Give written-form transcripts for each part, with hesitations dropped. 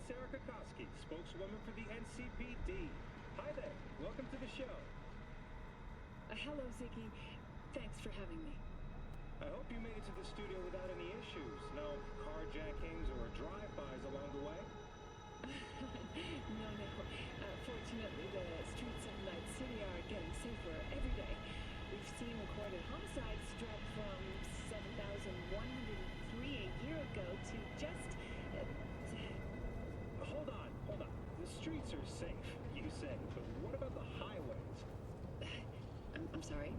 spokeswoman for the NCPD. Hi there. Welcome to the show. Hello, Ziggy. Thanks for having me. I hope you made it to the studio without any issues. No carjackings or drive-bys along the way? No. Fortunately, the streets of Night City are getting safer every day. We've seen recorded homicides drop from 7,103 a year ago to just... Hold on. The streets are safe, you say, but what about the highways? I'm sorry?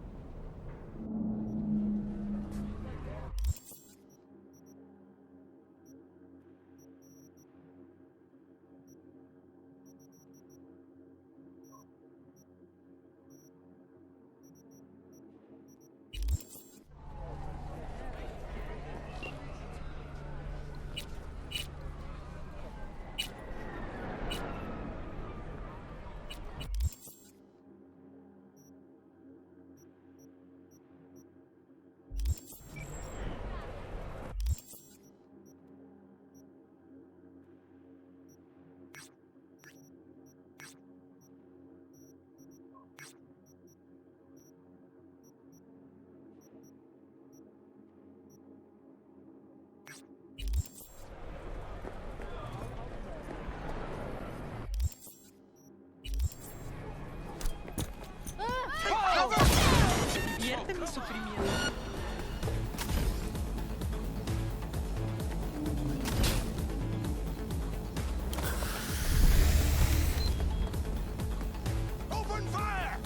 Vierte mi sufrimiento. Open fire!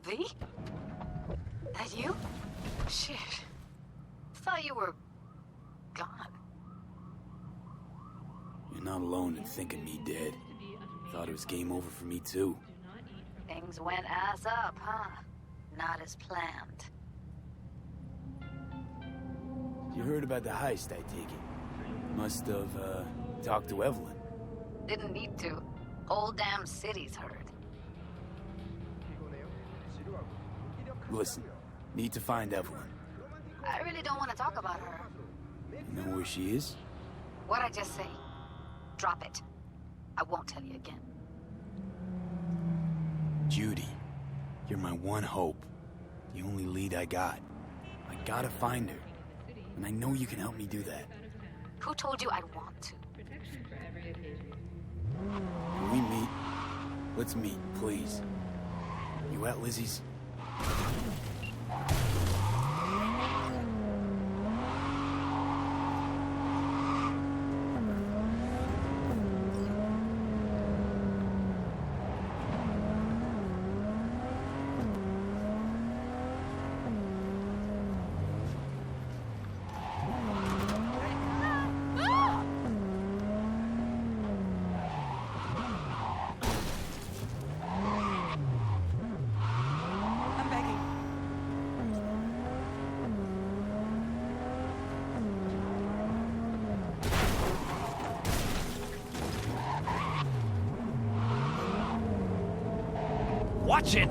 V? That you? Shit. Thought you were... gone. You're not alone in thinking me dead. Thought it was game over for me too. Things went ass up, huh? Not as planned. You heard about the heist, I take it. Must have, talked to Evelyn. Didn't need to. Whole damn city's heard. Listen, need to find Evelyn. I really don't want to talk about her. You know where she is? What'd I just say? Drop it. I won't tell you again. Judy, you're my one hope. The only lead I got. I gotta find her. And I know you can help me do that. Who told you I'd want to? Can we meet? Let's meet, please. You at Lizzie's? Watch it!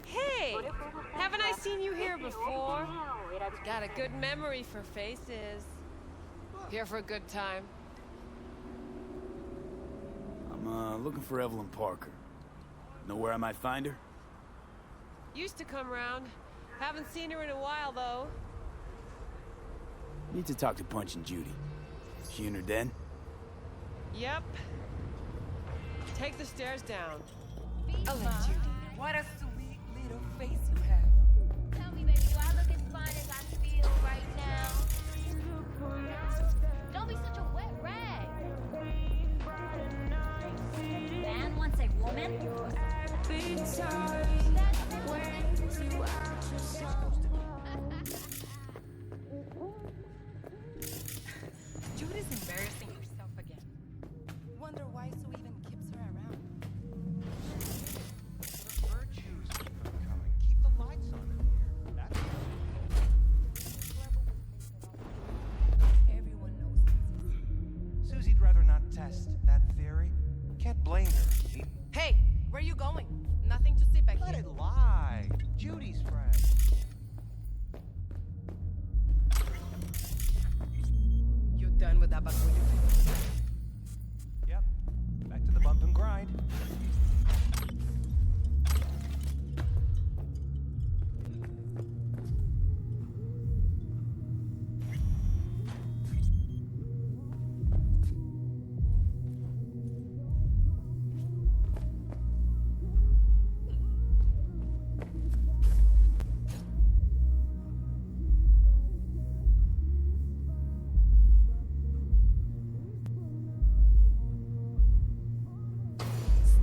Hey! Haven't I seen you here before? Got a good memory for faces. Here for a good time. I'm, looking for Evelyn Parker. Know where I might find her? Used to come round. Haven't seen her in a while, though. Need to talk to Punch and Judy. She in her den? Yep. Take the stairs down. Oh, Judy, what a sweet little face you have. Tell me, baby, do I look as fine as I feel right now? Don't be such a wet rag. Man wants a woman? Judy's embarrassing herself again. Wonder why Sue even keeps her around. The virtues keep them coming. Keep the lights on in here. That's Everyone knows this. Susie'd rather not test that theory. Can't blame her. Hey, where are you going? Nothing to see back Let here. it lie. Judy's friend. You done with that baguette? Yep. Back to the bump and grind.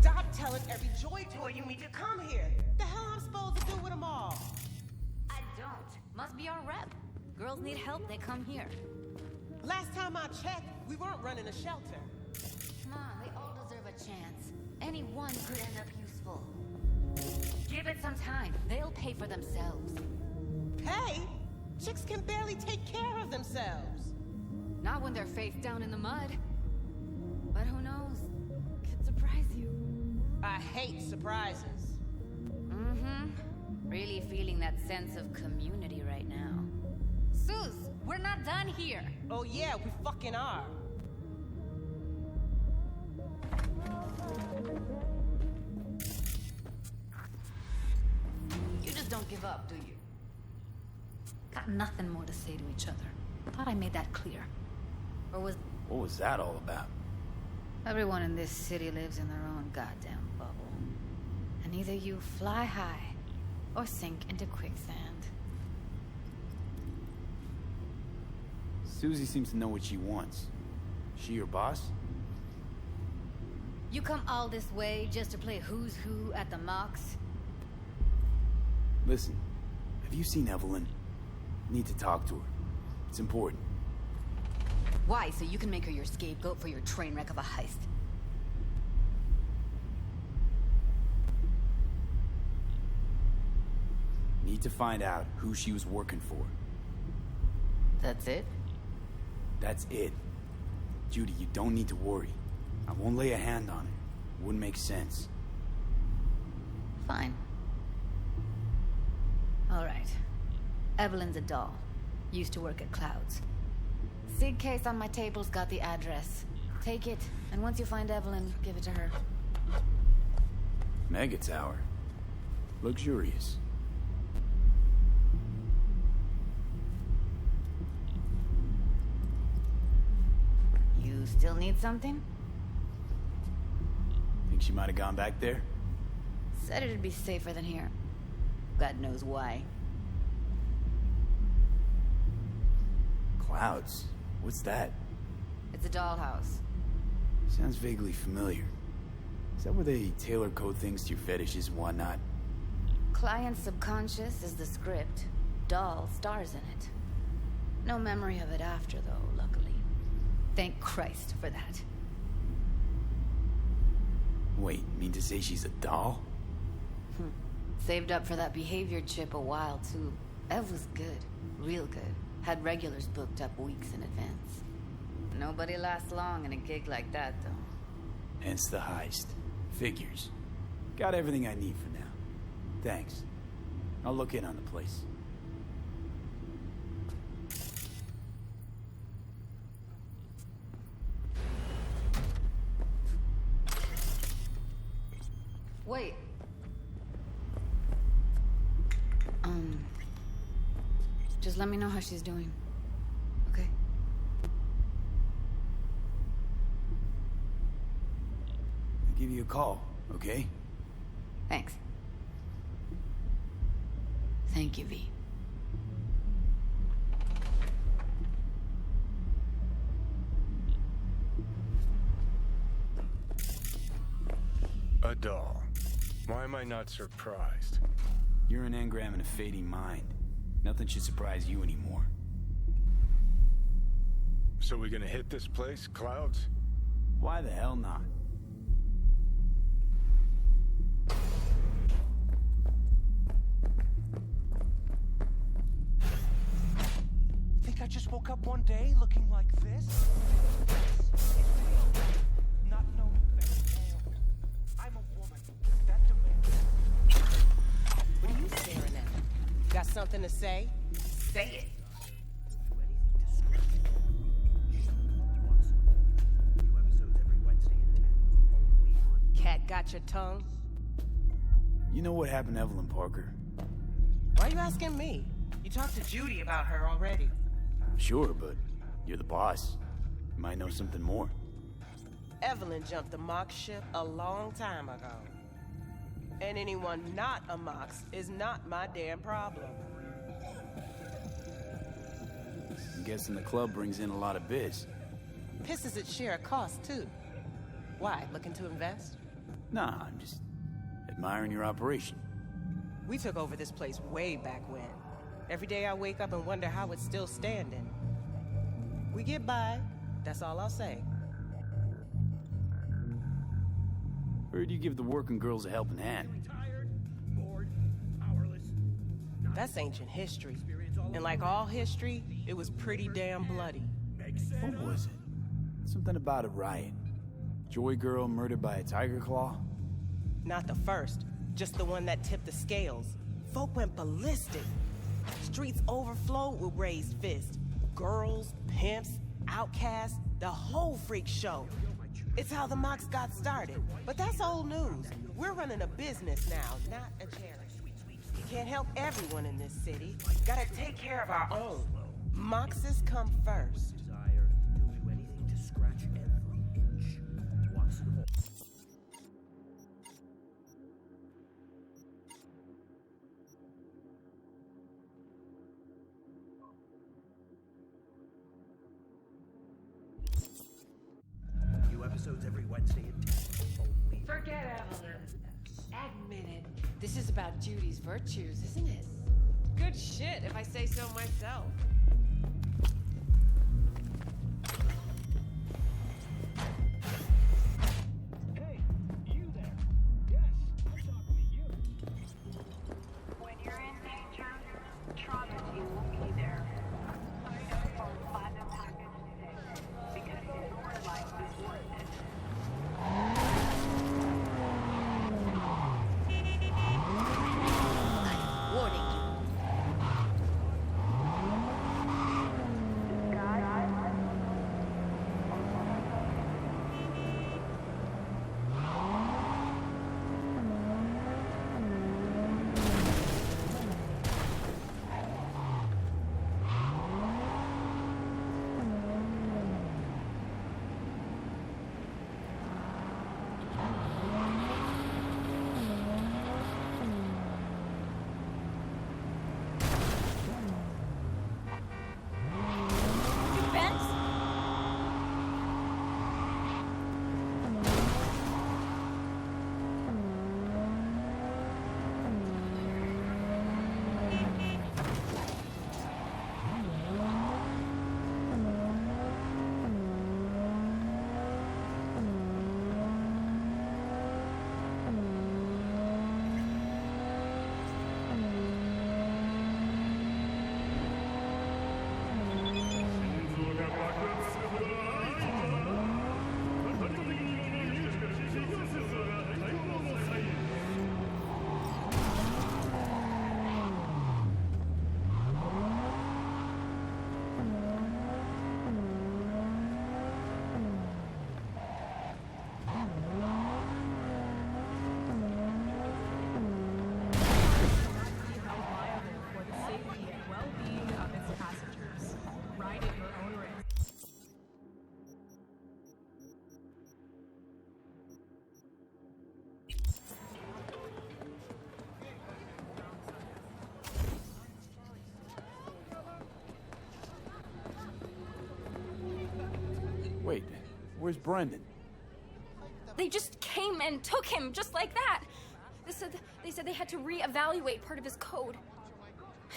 Stop telling every joy toy you meet to come here. The hell I'm supposed to do with them all? I don't. Must be our rep. Girls need help, they come here. Last time I checked, we weren't running a shelter. Come on, they all deserve a chance. Anyone could end up useful. Give it some time. They'll pay for themselves. Hey, chicks can barely take care of themselves. Not when they're face down in the mud. But who knows? Could surprise you. I hate surprises. Mm-hmm. Really feeling that sense of community right now. Sus, we're not done here. Oh yeah, we fucking are. You just don't give up, do you? Got nothing more to say to each other. Thought I made that clear. Or was What was that all about? everyone in this city lives in their own goddamn bubble. And either you fly high or sink into quicksand. Susie seems to know what she wants. She your boss? You come all this way just to play who's who at the mocks? Listen, have you seen Evelyn? Need to talk to her. It's important. Why? So you can make her your scapegoat for your train wreck of a heist? Need to find out who she was working for. That's it? That's it. Judy, you don't need to worry. I won't lay a hand on it. Wouldn't make sense. Fine. All right. Evelyn's a doll. Used to work at Clouds. Sig case on my table's got the address. Take it, and once you find Evelyn, give it to her. Mega Tower. Luxurious. You still need something? Think she might have gone back there? Said it'd be safer than here. God knows why. Clouds. What's that? It's a dollhouse. Sounds vaguely familiar. Is that where they tailor code things to your fetishes and whatnot? Client's subconscious is the script. Doll stars in it. No memory of it after, though, luckily. Thank Christ for that. Wait, mean to say she's a doll? Saved up for that behavior chip a while, too. Ev was good. Real good. Had regulars booked up weeks in advance. Nobody lasts long in a gig like that, though. Hence the heist. Figures. Got everything I need for now. Thanks. I'll look in on the place. Wait. Just let me know how she's doing. Okay? I'll give you a call, okay? Thanks. Thank you, V. A doll. Why am I not surprised? You're an engram and a fading mind. Nothing should surprise you anymore. So we gonna hit this place, Clouds? Why the hell not? Think I just woke up one day looking like this? Not knowing that I'm a woman. That demands. What are you staring at? Got something to say? Say it. Cat got your tongue? You know what happened to Evelyn Parker? Why are you asking me? You talked to Judy about her already. Sure, but you're the boss. You might know something more. Evelyn jumped the Mox ship a long time ago. And anyone not a Mox is not my damn problem. I'm guessing the club brings in a lot of biz. Pisses its share of cost, too. Why, looking to invest? Nah, I'm just admiring your operation. We took over this place way back when. Every day I wake up and wonder how it's still standing. We get by, that's all I'll say. Heard you give the working girls a helping hand. That's ancient history. And like all history, it was pretty damn bloody. What was it? Something about a riot. Joy girl murdered by a tiger claw? Not the first, just the one that tipped the scales. Folk went ballistic. Streets overflowed with raised fists. Girls, pimps, outcasts, the whole freak show. It's how the Mox got started. But that's old news. We're running a business now, not a charity. Can't help everyone in this city. Gotta take care of our own. Moxes come first. Episodes every Wednesday at 10. Only. Forget Evelyn. Admit it. This is about Judy's virtues, isn't it? Good shit, if I say so myself. Hey, you there? Yes, I'm talking to you. When you're in danger, Travis, you will be there. Sign up for Platinum Package today, because your life is worth it. Warning. Where's Brendan? They just came and took him, just like that. They said they had to reevaluate part of his code.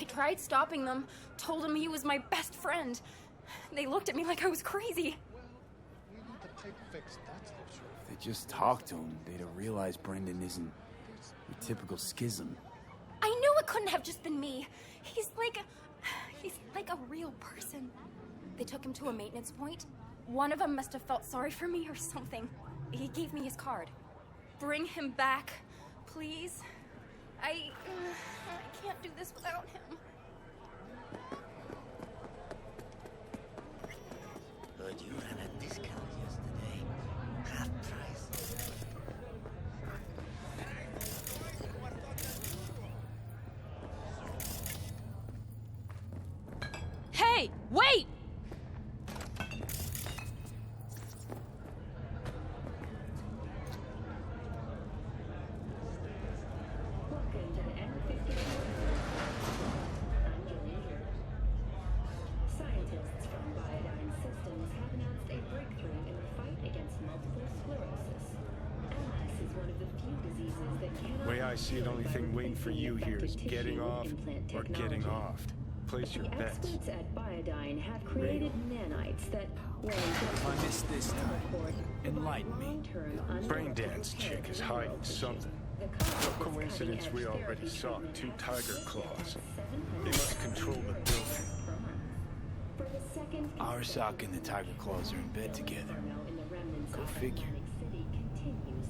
I tried stopping them, told him he was my best friend. They looked at me like I was crazy. If they just talked to him, they'd have realized Brendan isn't your typical schism. I knew it couldn't have just been me. He's like a real person. They took him to a maintenance point. One of them must have felt sorry for me or something. He gave me his card. Bring him back, please. I can't do this without him. Heard you ran a discount yesterday. Half price. Hey, wait! Welcome to the N50. I'm Julie here. Scientists from Biodyne Systems have announced a breakthrough in the fight against multiple sclerosis. MS is one of the few diseases that cannot... The way I see it, only thing waiting for you here is getting off or getting off. Place your The bets. experts at Biodyne have created nanites that, when I missed this time. Enlighten me. Brain dance chick is hiding something. No coincidence we already saw 2 tiger claws. They must control the building. Arasaka and the Tiger Claws are in bed together. Go figure.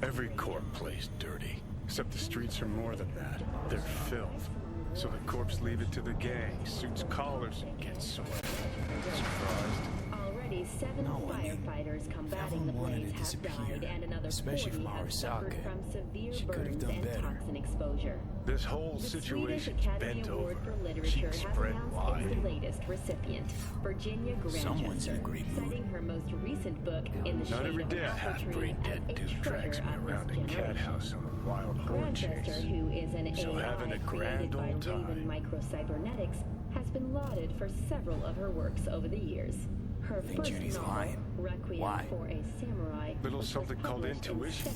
Every corp plays dirty. Except the streets are more than that. They're filth. So the corps leave it to the gang, suits collars, and gets swept. Surprised? Already 7 firefighters combating the blaze have died, and another especially 40 from have suffered Arasaka. from severe She could have burns done and better. toxin exposure. This whole The Swedish situation's Academy bent Award over. for Literature Cheeks has spread announced wide. its latest recipient, Virginia Someone's in Grandchester, a great mood. citing her most recent book, In the Not Shade every of day an a Apple half-brain Tree, dead as a dude drags treasure me of around this a cat generation. house on a wild horse Grandchester, chase. who is an So AI having a created grand by old Raven time. Microcybernetics, has been lauded for several of her works over the years. Her Think first Judy's novel, lying. Requiem Why? for a Samurai, Little was something called published in intuition.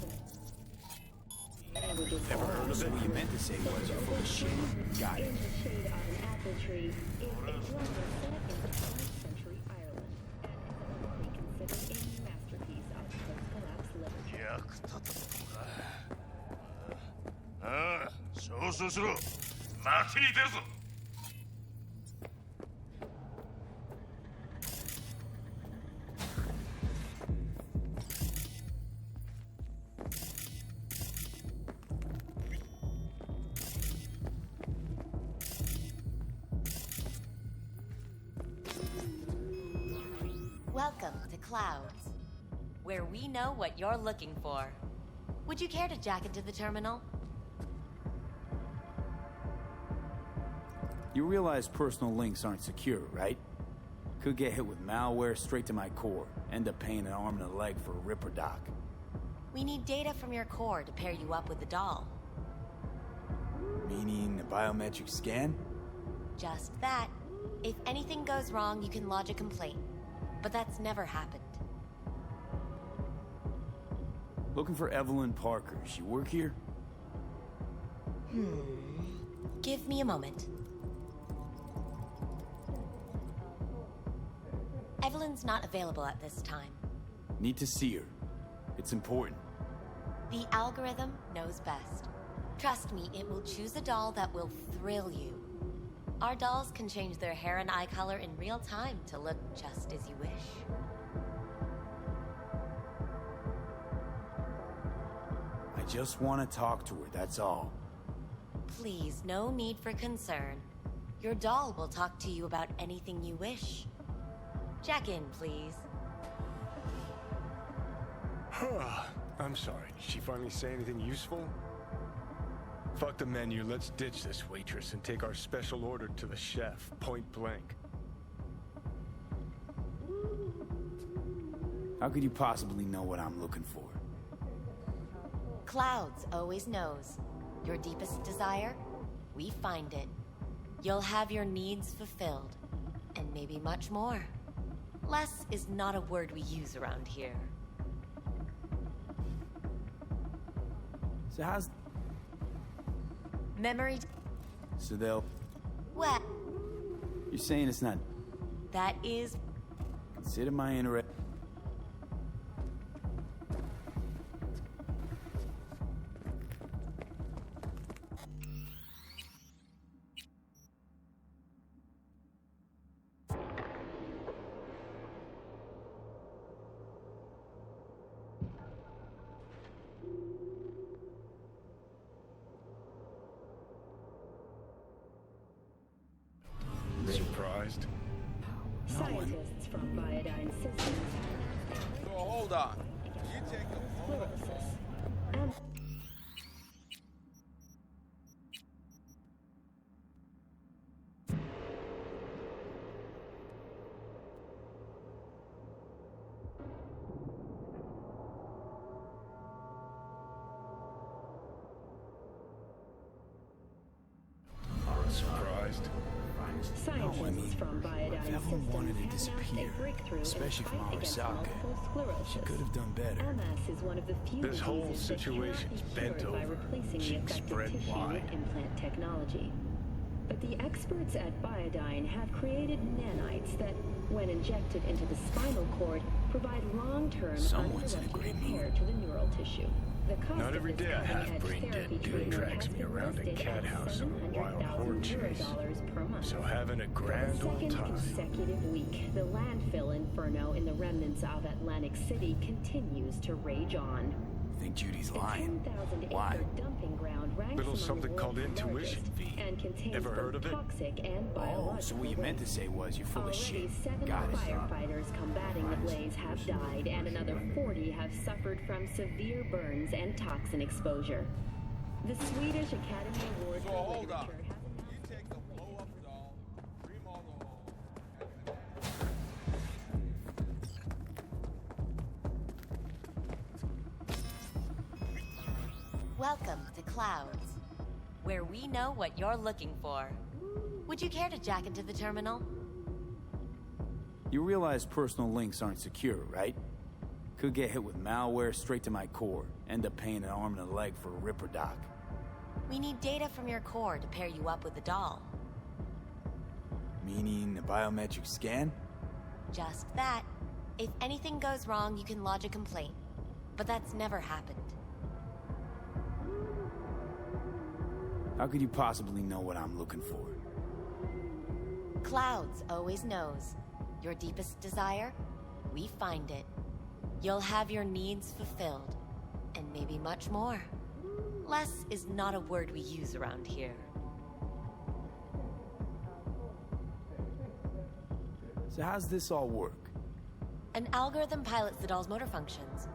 7 languages. Ever heard of So it? what you meant to say was you're full of shit. Got it. In the Shade of an Apple Tree is a drama set in 12th century Ireland and is widely considered a masterpiece of post-collapse literature. ああ、少々しろ。街に出るぞ。Welcome to Clouds, where we know what you're looking for. Would you care to jack into the terminal? You realize personal links aren't secure, right? Could get hit with malware straight to my core. End up paying an arm and a leg for a Ripper doc. We need data from your core to pair you up with the doll. Meaning a biometric scan? Just that. If anything goes wrong, you can lodge a complaint. But that's never happened. Looking for Evelyn Parker. She work here? Give me a moment. Evelyn's not available at this time. Need to see her. It's important. The algorithm knows best. Trust me, it will choose a doll that will thrill you. Our dolls can change their hair and eye color in real time to look just as you wish. I just want to talk to her, that's all. Please, no need for concern. Your doll will talk to you about anything you wish. Jack in, please. I'm sorry, did she finally say anything useful? Fuck the menu, let's ditch this waitress and take our special order to the chef, point blank. How could you possibly know what I'm looking for? Clouds always knows. Your deepest desire, we find it. You'll have your needs fulfilled, and maybe much more. Less is not a word we use around here. So how's... Memory... So they'll... What? You're saying it's not... That is... Consider my interest... Surprised? Scientists from Biodyne Systems So hold on. You take the sclerosis and Surprised? scientists from Biodyne If Evelyn wanted to disappear, especially from Arasaka, she could have done better. MS is one of the few This whole diseases that cannot situation's be bent cured by over. replacing the Cheeks affected spread tissue wide. with implant technology. But the experts at Biodyne have created nanites that, when injected into the spinal cord, provide long-term Someone's in a uninterrupted great repair mood. to the neural tissue. The cost Not of every this day I have cutting-edge brain dead therapy dude treatment drags has me been around a listed cat at house and a wild horse chase. $700,000 per month. So having a grand For the old second time. consecutive week, the landfill inferno in the remnants of Atlantic City continues to rage on. I think Judy's lying. 10,000-acre Why? dumping ground ranks Little among something the called world's intuition, largest V. and contains Ever heard both of it? toxic and biological Oh, so what you meant to waste. say was you're full of Already shit. 7 Got it. firefighters combating the blaze have died, and another 40 have suffered from severe burns and toxin exposure. The Swedish Academy Award So for hold on. Literature has You take the blow up doll, remodel the hole, Welcome to Clouds, where we know what you're looking for. Would you care to jack into the terminal? You realize personal links aren't secure, right? Could get hit with malware straight to my core. End up paying an arm and a leg for a ripper doc. We need data from your core to pair you up with the doll. Meaning a biometric scan? Just that. If anything goes wrong, you can lodge a complaint. But that's never happened. How could you possibly know what I'm looking for? Clouds always knows. Your deepest desire, we find it. You'll have your needs fulfilled, and maybe much more. Less is not a word we use around here. So how's this all work? An algorithm pilots the doll's motor functions.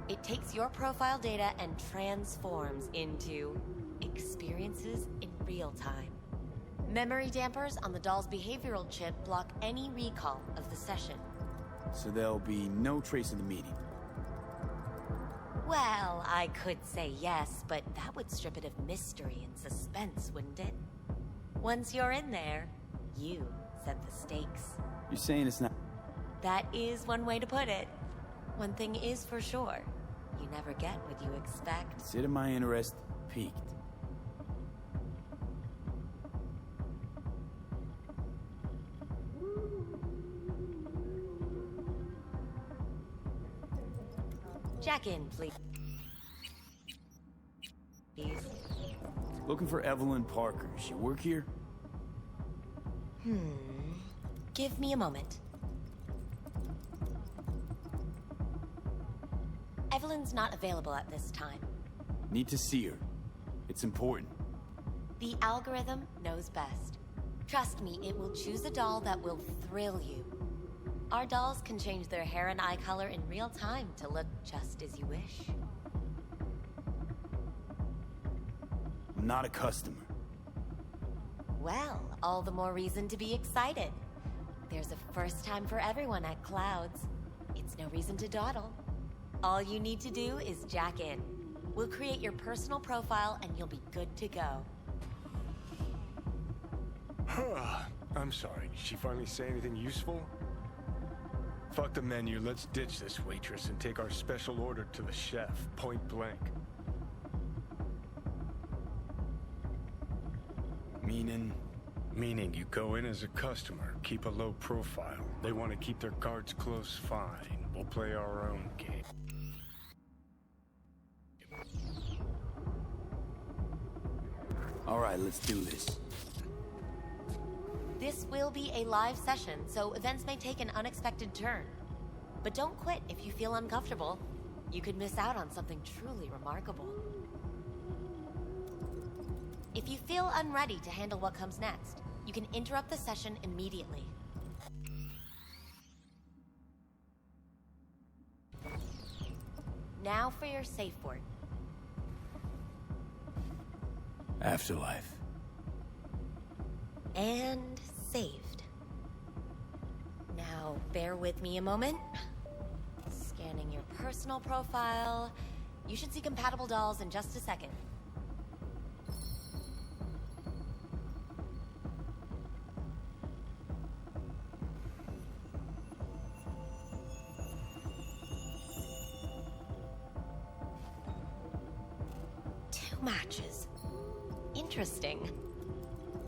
It takes your profile data and transforms into experiences in real time. Memory dampers on the doll's behavioral chip block any recall of the session. So there'll be no trace of the meeting. Well, I could say yes, but that would strip it of mystery and suspense, wouldn't it? Once you're in there, you set the stakes. You're saying it's not... That is one way to put it. One thing is for sure, you never get what you expect. Consider my interest piqued. Jack in, please. Looking for Evelyn Parker. She work here? Give me a moment. Evelyn's not available at this time. Need to see her. It's important. The algorithm knows best. Trust me, it will choose a doll that will thrill you. Our dolls can change their hair and eye color in real time to look just as you wish. I'm not a customer. Well, all the more reason to be excited. There's a first time for everyone at Clouds. It's no reason to dawdle. All you need to do is jack in. We'll create your personal profile and you'll be good to go. I'm sorry, did she finally say anything useful? Fuck the menu, let's ditch this waitress and take our special order to the chef, point blank. Meaning you go in as a customer, keep a low profile. They want to keep their cards close, fine. We'll play our own game. All right, let's do this. This will be a live session, so events may take an unexpected turn. But don't quit if you feel uncomfortable. You could miss out on something truly remarkable. If you feel unready to handle what comes next, you can interrupt the session immediately. Now for your safe word. Afterlife. And saved. Now, bear with me a moment. Scanning your personal profile. You should see compatible dolls in just a second. Matches. Interesting.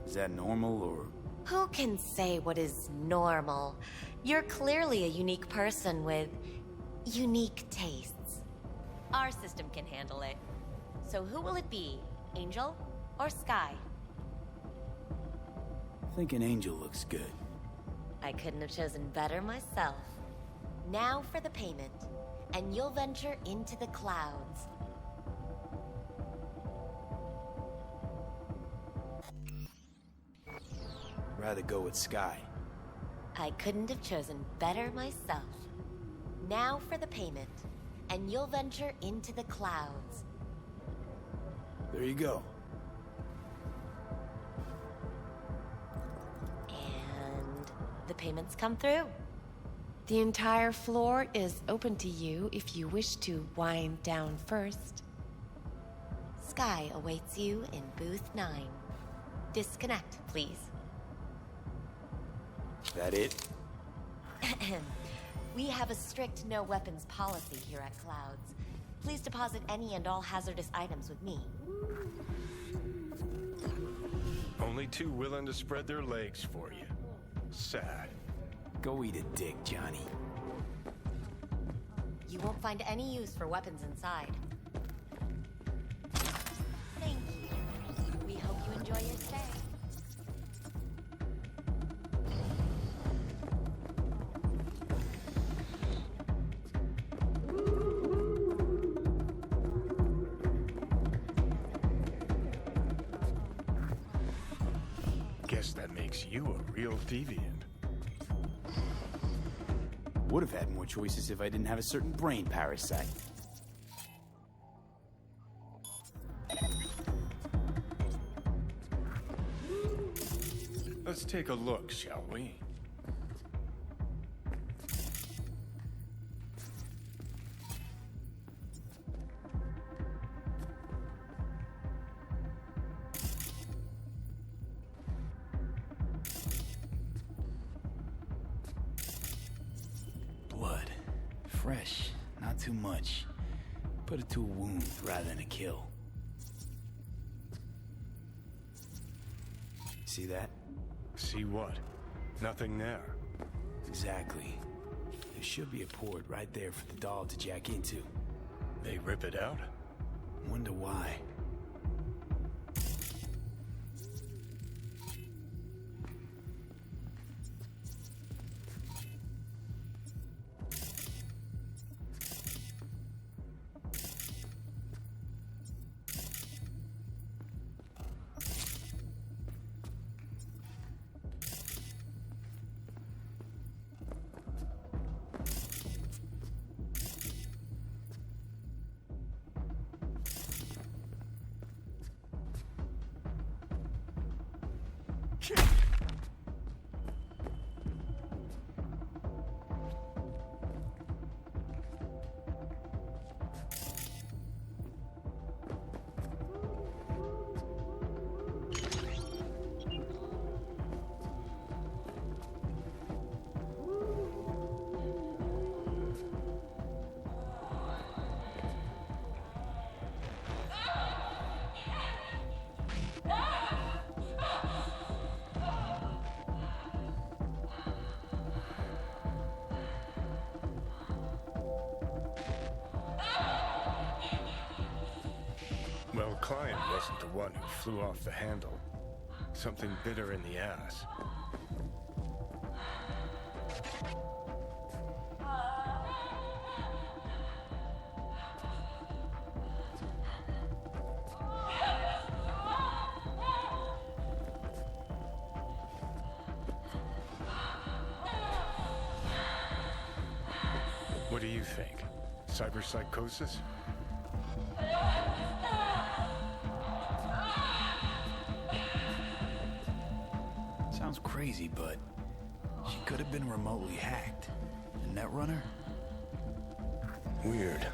Is that normal, or...? Who can say what is normal? You're clearly a unique person with unique tastes. Our system can handle it. So who will it be? Angel or Sky? I think an angel looks good. I couldn't have chosen better myself. Now for the payment, and you'll venture into the clouds. Rather go with Sky. I couldn't have chosen better myself. Now for the payment, and you'll venture into the clouds. There you go. And the payments come through. The entire floor is open to you if you wish to wind down first. Sky awaits you in booth 9. Disconnect, please. That it? We have a strict no weapons policy here at Clouds. Please deposit any and all hazardous items with me. Only two willing to spread their legs for you. Sad. Go eat a dick, Johnny. You won't find any use for weapons inside. Thank you. We hope you enjoy your stay. Guess that makes you a real deviant. Would have had more choices if I didn't have a certain brain parasite. Let's take a look, shall we? Blood. Fresh. Not too much. Put it to a wound rather than a kill. See that? See what? Nothing there. Exactly. There should be a port right there for the doll to jack into. They rip it out? Wonder why. Well, client wasn't the one who flew off the handle. Something bit her in the ass. What do you think? Cyberpsychosis? Sounds crazy, but she could have been remotely hacked. A netrunner? Weird.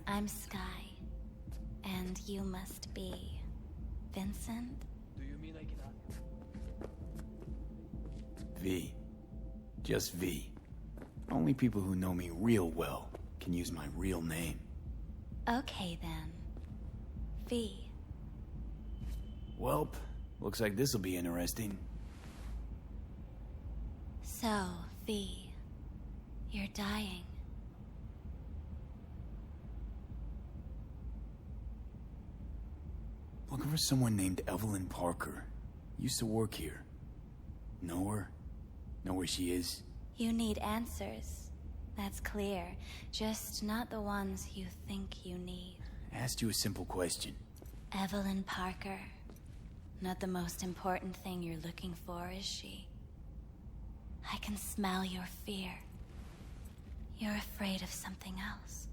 I'm Sky. And you must be Vincent? Do you mean I cannot? V. Just V. Only people who know me real well can use my real name. Okay then. V. Welp, looks like this'll be interesting. So, V, you're dying. Looking for someone named Evelyn Parker. Used to work here. Know her? Know where she is? You need answers. That's clear. Just not the ones you think you need. Asked you a simple question. Evelyn Parker. Not the most important thing you're looking for, is she? I can smell your fear. You're afraid of something else.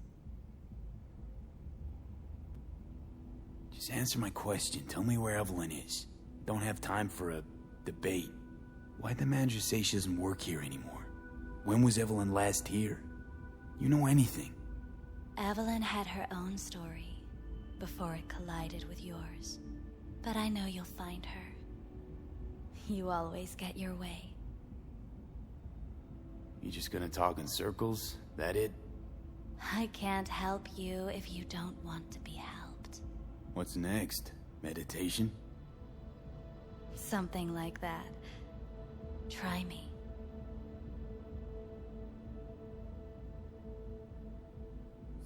Just answer my question. Tell me where Evelyn is. Don't have time for a debate. Why'd the manager say she doesn't work here anymore? When was Evelyn last here? You know anything? Evelyn had her own story before it collided with yours. But I know you'll find her. You always get your way. You just gonna talk in circles? That it? I can't help you if you don't want to be helped. What's next? Meditation? Something like that. Try me.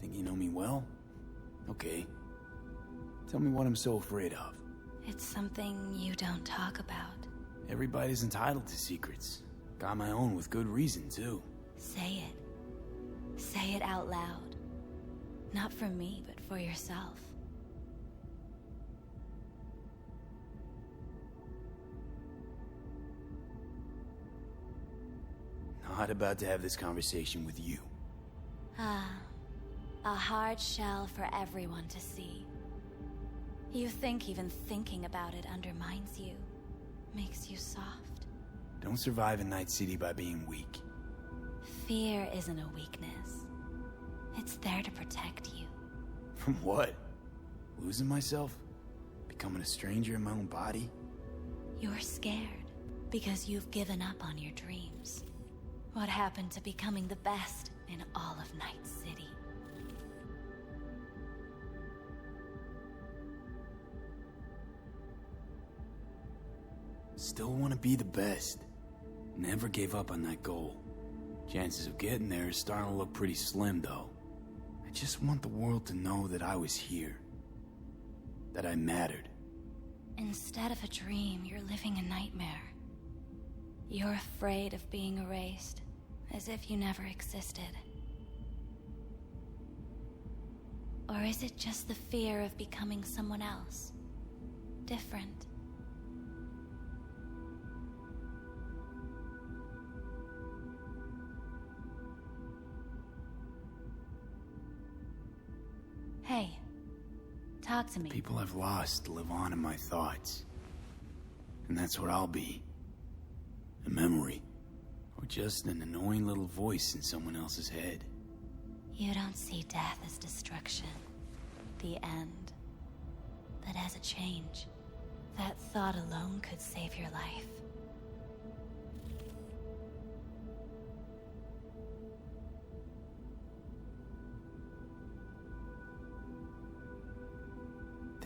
Think you know me well? Okay. Tell me what I'm so afraid of. It's something you don't talk about. Everybody's entitled to secrets. Got my own with good reason, too. Say it. Say it out loud. Not for me, but for yourself. Not about to have this conversation with you. Ah, a hard shell for everyone to see. You think even thinking about it undermines you, makes you soft. Don't survive in Night City by being weak. Fear isn't a weakness. It's there to protect you. From what? Losing myself? Becoming a stranger in my own body? You're scared because you've given up on your dreams. What happened to becoming the best in all of Night City. Still want to be the best. Never gave up on that goal. Chances of getting there is starting to look pretty slim, though. I just want the world to know that I was here. That I mattered. Instead of a dream, you're living a nightmare. You're afraid of being erased, as if you never existed. Or is it just the fear of becoming someone else? Different? Hey, talk to me. People I've lost live on in my thoughts. And that's what I'll be. A memory. Or just an annoying little voice in someone else's head. You don't see death as destruction, the end, but as a change. That thought alone could save your life.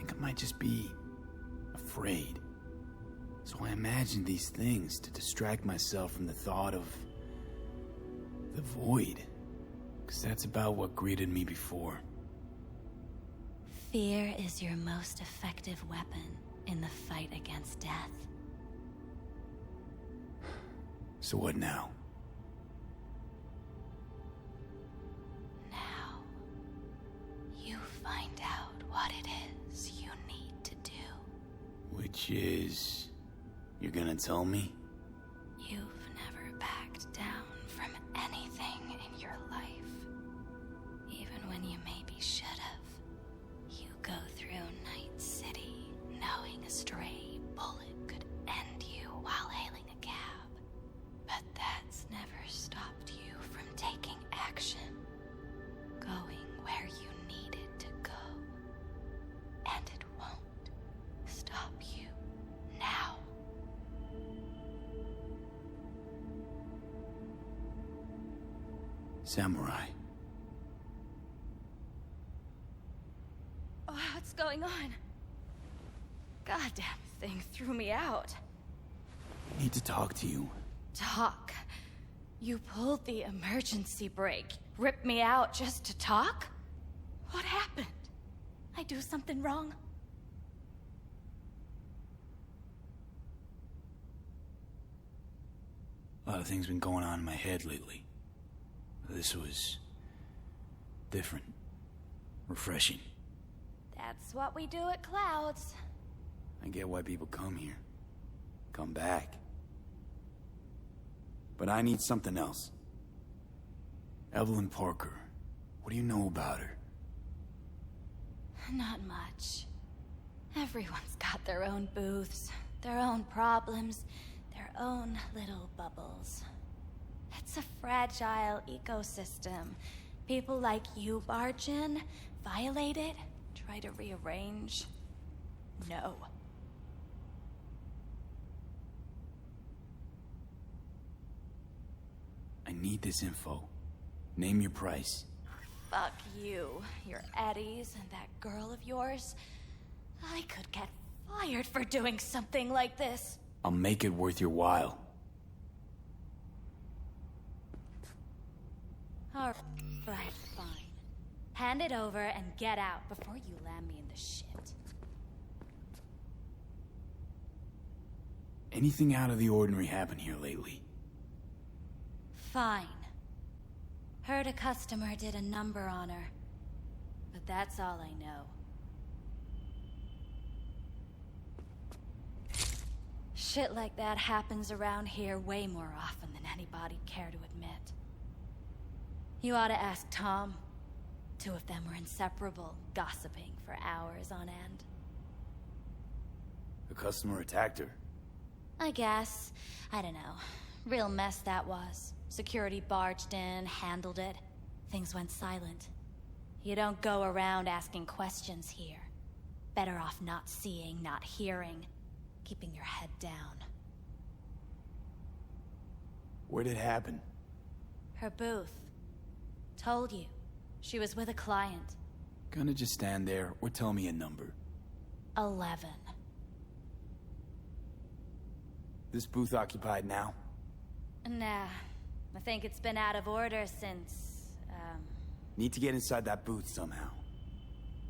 I might just be afraid. So I imagined these things to distract myself from the thought of the void. Because that's about what greeted me before. Fear is your most effective weapon in the fight against death. So what now? Now, you find out what it is you need to do. Which is... You're gonna tell me? You've never backed down from anything in your life. Even when you maybe should have. You go through Night City knowing a stray bullet could end you while hailing a cab. But that's never stopped you from taking action. Going where you needed to go. And it won't stop you now. Samurai. Oh, what's going on? Goddamn thing threw me out. I need to talk to you. Talk? You pulled the emergency brake, ripped me out just to talk? What happened? I do something wrong? A lot of things been going on in my head lately. This was... different. Refreshing. That's what we do at Clouds. I get why people come here. Come back. But I need something else. Evelyn Parker. What do you know about her? Not much. Everyone's got their own booths, their own problems, their own little bubbles. It's a fragile ecosystem. People like you barge in, violate it, try to rearrange. No. I need this info. Name your price. Fuck you, your Eddies, and that girl of yours. I could get fired for doing something like this. I'll make it worth your while. Alright, fine. Hand it over and get out before you land me in the shit. Anything out of the ordinary happen here lately? Fine. Heard a customer did a number on her. But that's all I know. Shit like that happens around here way more often than anybody'd care to admit. You ought to ask Tom. Two of them were inseparable, gossiping for hours on end. The customer attacked her. I guess. I don't know. Real mess that was. Security barged in, handled it. Things went silent. You don't go around asking questions here. Better off not seeing, not hearing. Keeping your head down. Where'd it happen? Her booth. Told you. She was with a client. Gonna just stand there or tell me a number. 11. This booth occupied now? Nah. I think it's been out of order since, Need to get inside that booth somehow.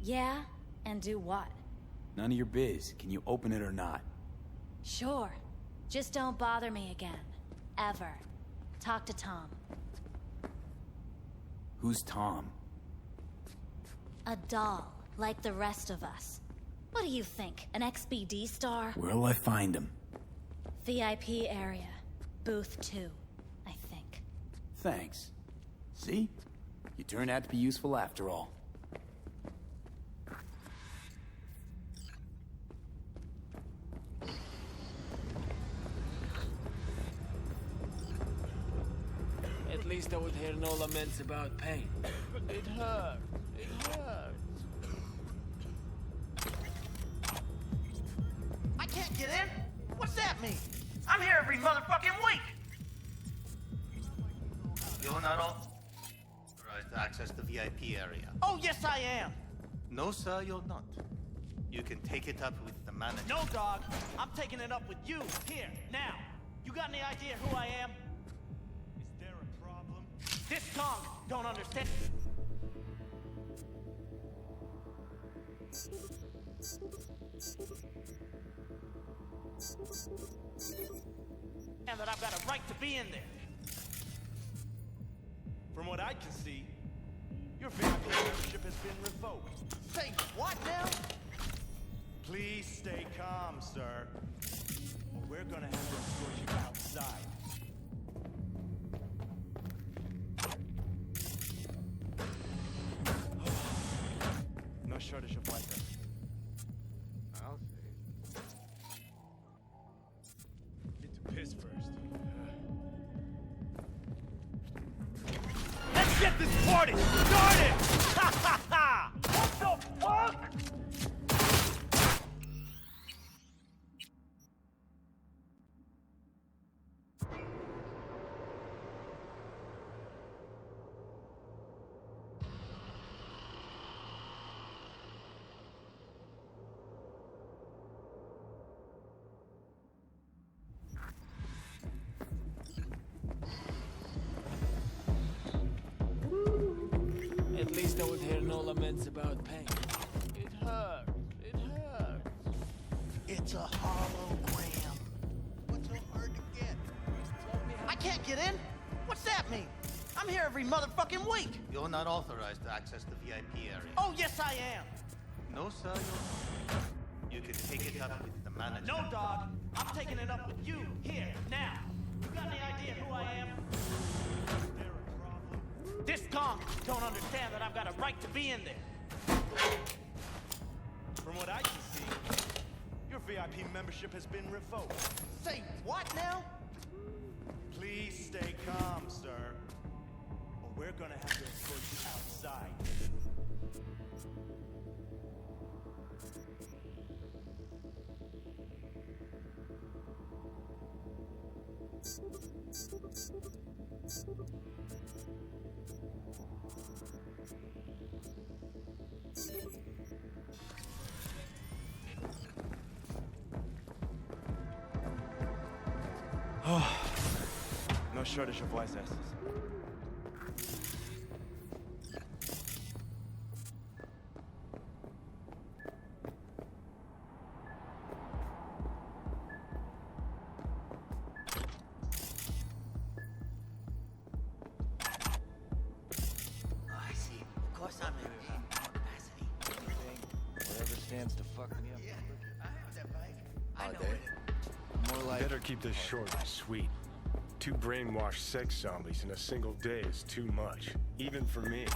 Yeah? And do what? None of your biz. Can you open it or not? Sure. Just don't bother me again. Ever. Talk to Tom. Who's Tom? A doll, like the rest of us. What do you think? An XBD star? Where'll I find him? VIP area. Booth 2, I think. Thanks. See? You turned out to be useful after all. At least I would hear no laments about pain. It hurt. It hurt. I can't get in? What's that mean? I'm here every motherfucking week! You're not authorized to access the VIP area. Oh, yes, I am! No, sir, you're not. You can take it up with the manager. No, dog. I'm taking it up with you, here, now. You got any idea who I am? Is there a problem? This tongue don't understand. And that I've got a right to be in there. From what I can see, your VIP membership has been revoked. Say what now? Please stay calm, sir. Or we're gonna have to escort you outside. No shortage of light. I'll see. Get to piss first. Let's get this party started! Ha ha ha! What the fuck? At least I would hear no laments about pain. It hurt. It hurt. It's a hologram. What's so hard to get? I can't get in? What's that mean? I'm here every motherfucking week. You're not authorized to access the VIP area. Oh, yes, I am. No, sir, you're not. You can take it up with the manager. No, dog. I'm taking it up with you, here, now. You got any idea who I am? This tongue don't understand that I've got a right to be in there. From what I can see, your VIP membership has been revoked. Say what now? Please stay calm, sir. Or we're gonna have to escort you outside. No shortage of wise asses. Oh, I see. Of course I'm in capacity. Whatever stands to fuck me up. Yeah, I have that bike. I know they? it. More like... Better keep this short and sweet. 2 brainwashed sex zombies in a single day is too much, even for me.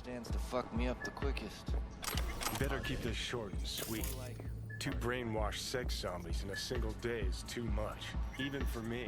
Stands to fuck me up the quickest. Better keep this short and sweet. 2 brainwashed sex zombies in a single day is too much, even for me.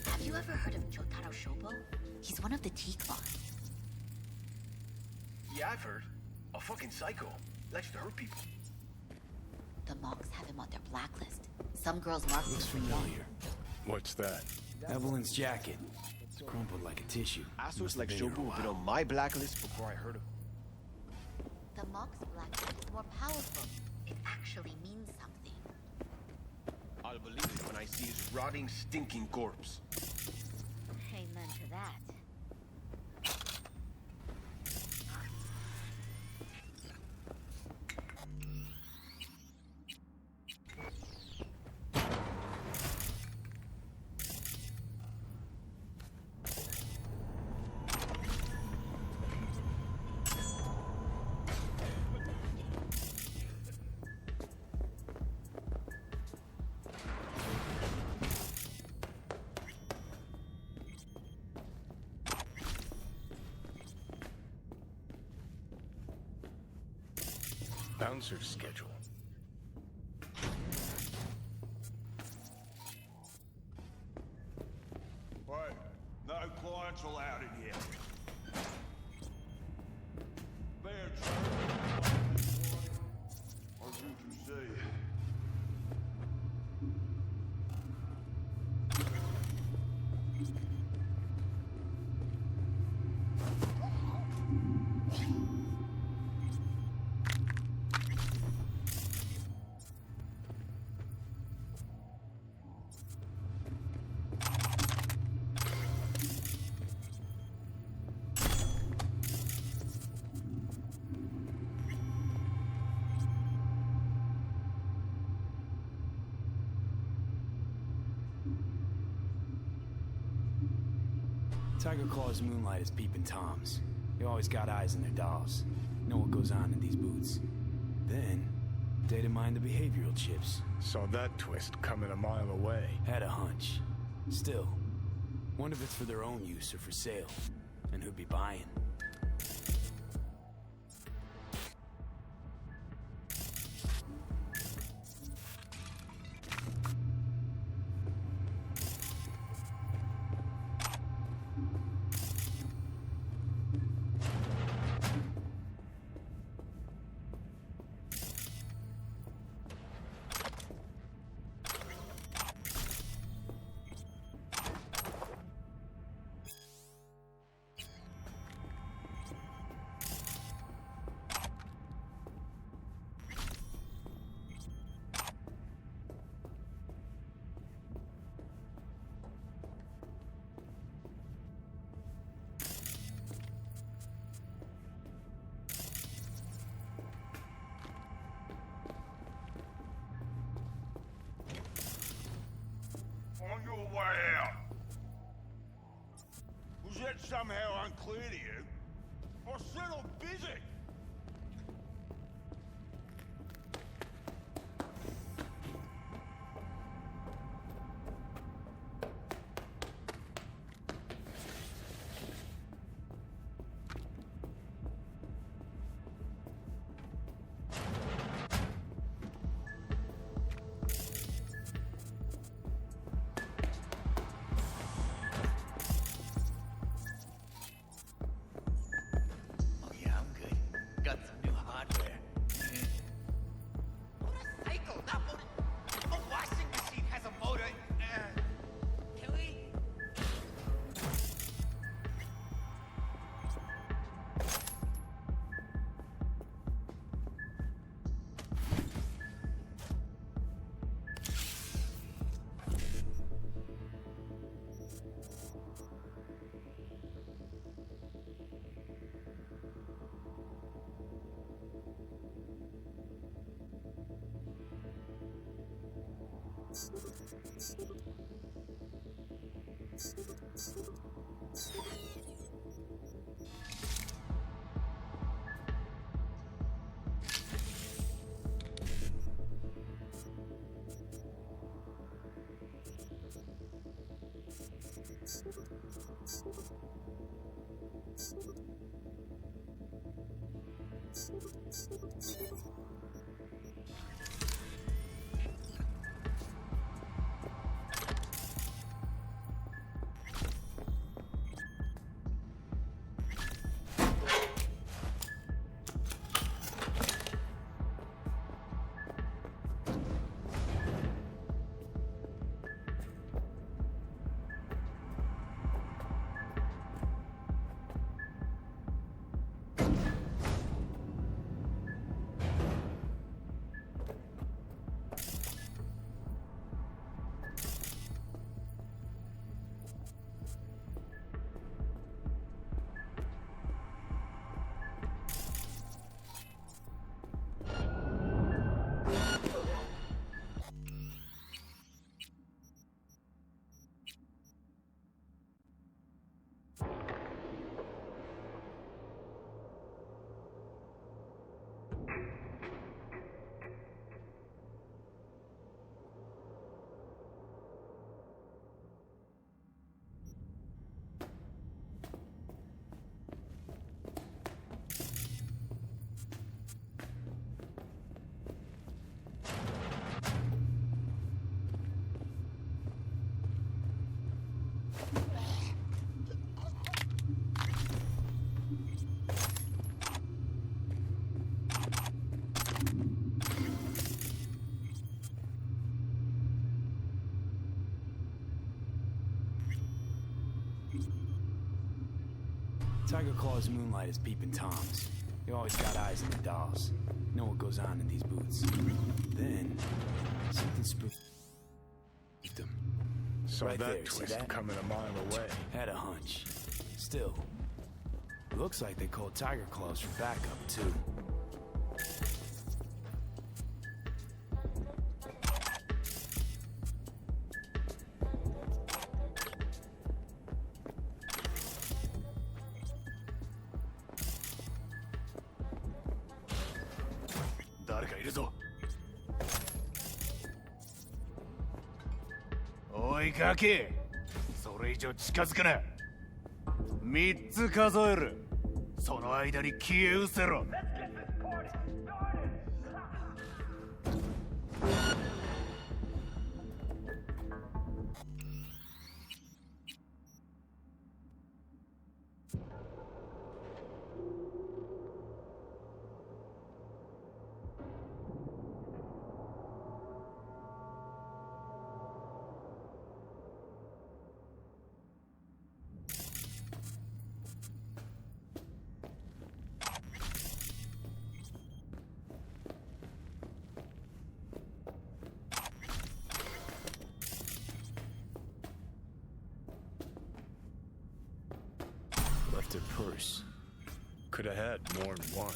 Have you ever heard of Jotaro Shobo? He's one of the Teak boss. Yeah, I've heard. A fucking psycho. Likes to hurt people. The monks have him on their blacklist. Some girls mark Looks him familiar. What's that? Evelyn's jacket. It's crumpled like a tissue. Assholes Must like have been here Shobu a have been while. on my blacklist before I heard of him. The monk's blacklist is more powerful. It actually means something. I'll believe it when I see his rotting, stinking corpse. Amen to that. Bouncer schedule. Wait, no clients allowed in here. Fair trade. Or did you say? Tiger Claw's moonlight is peeping Toms. They always got eyes on their dolls. Know what goes on in these boots. Then, data mine the behavioral chips. Saw that twist coming a mile away. Had a hunch. Still, wonder if it's for their own use or for sale. And who'd be buying. got some new hardware. Motorcycle, not motor. A washing machine has a motor. Can we? Tiger Claw's moonlight is peeping Toms. You always got eyes on the dolls. Know what goes on in these boots. Then, something spooked them. Saw right that there, twist see that? coming a mile away. Had a hunch. Still, looks like they called Tiger Claws for backup, too. Oi, ガキ、それ以上近づくな。3つ数える。その間に消え失せろ。Left her purse. Could have had more than one.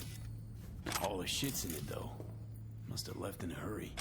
All her shit's in it, though. Must have left in a hurry.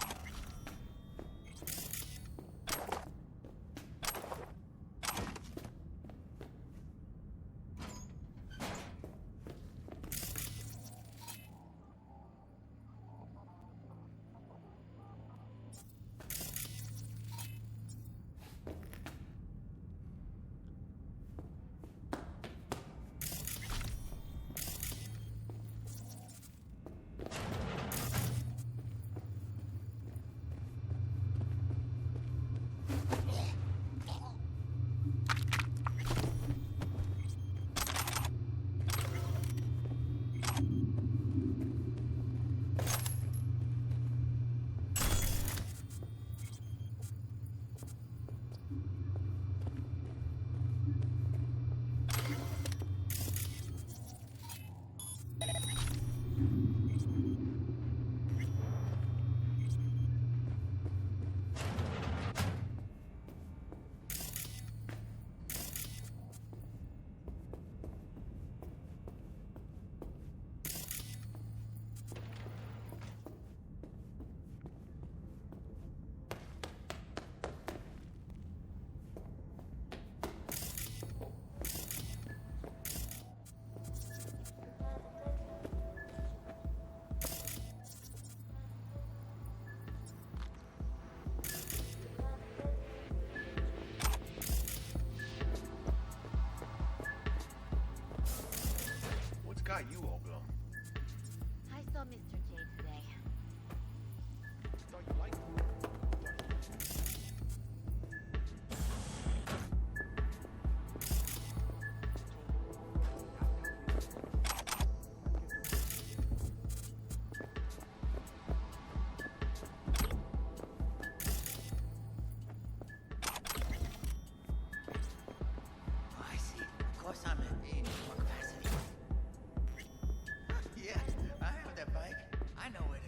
you all go? I saw Mr. J today. Thought you liked him. Oh, I see. Of course I'm in more capacity. Yeah, I have that bike. I know it.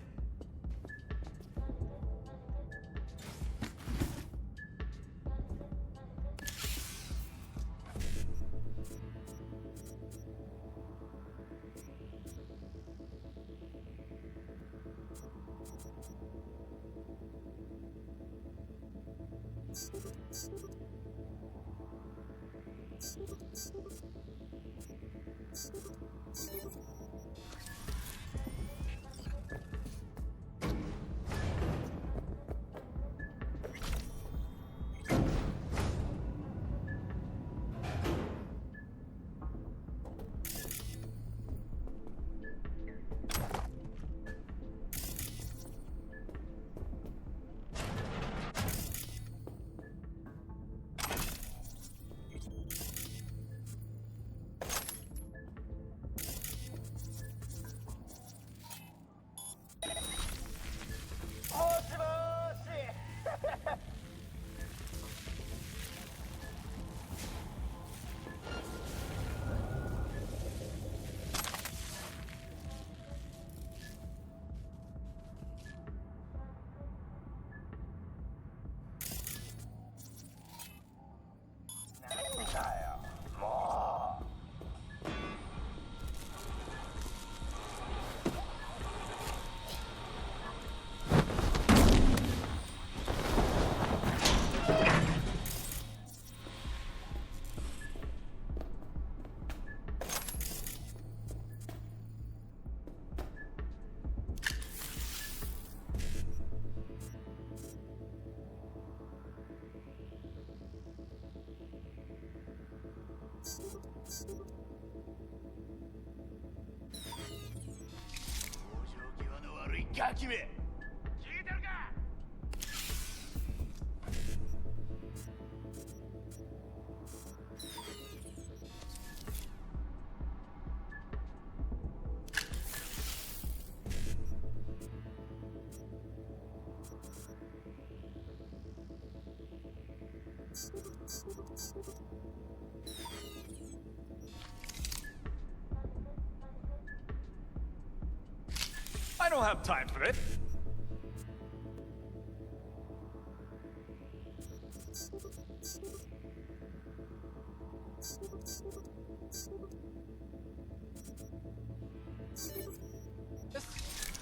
I don't have time for it.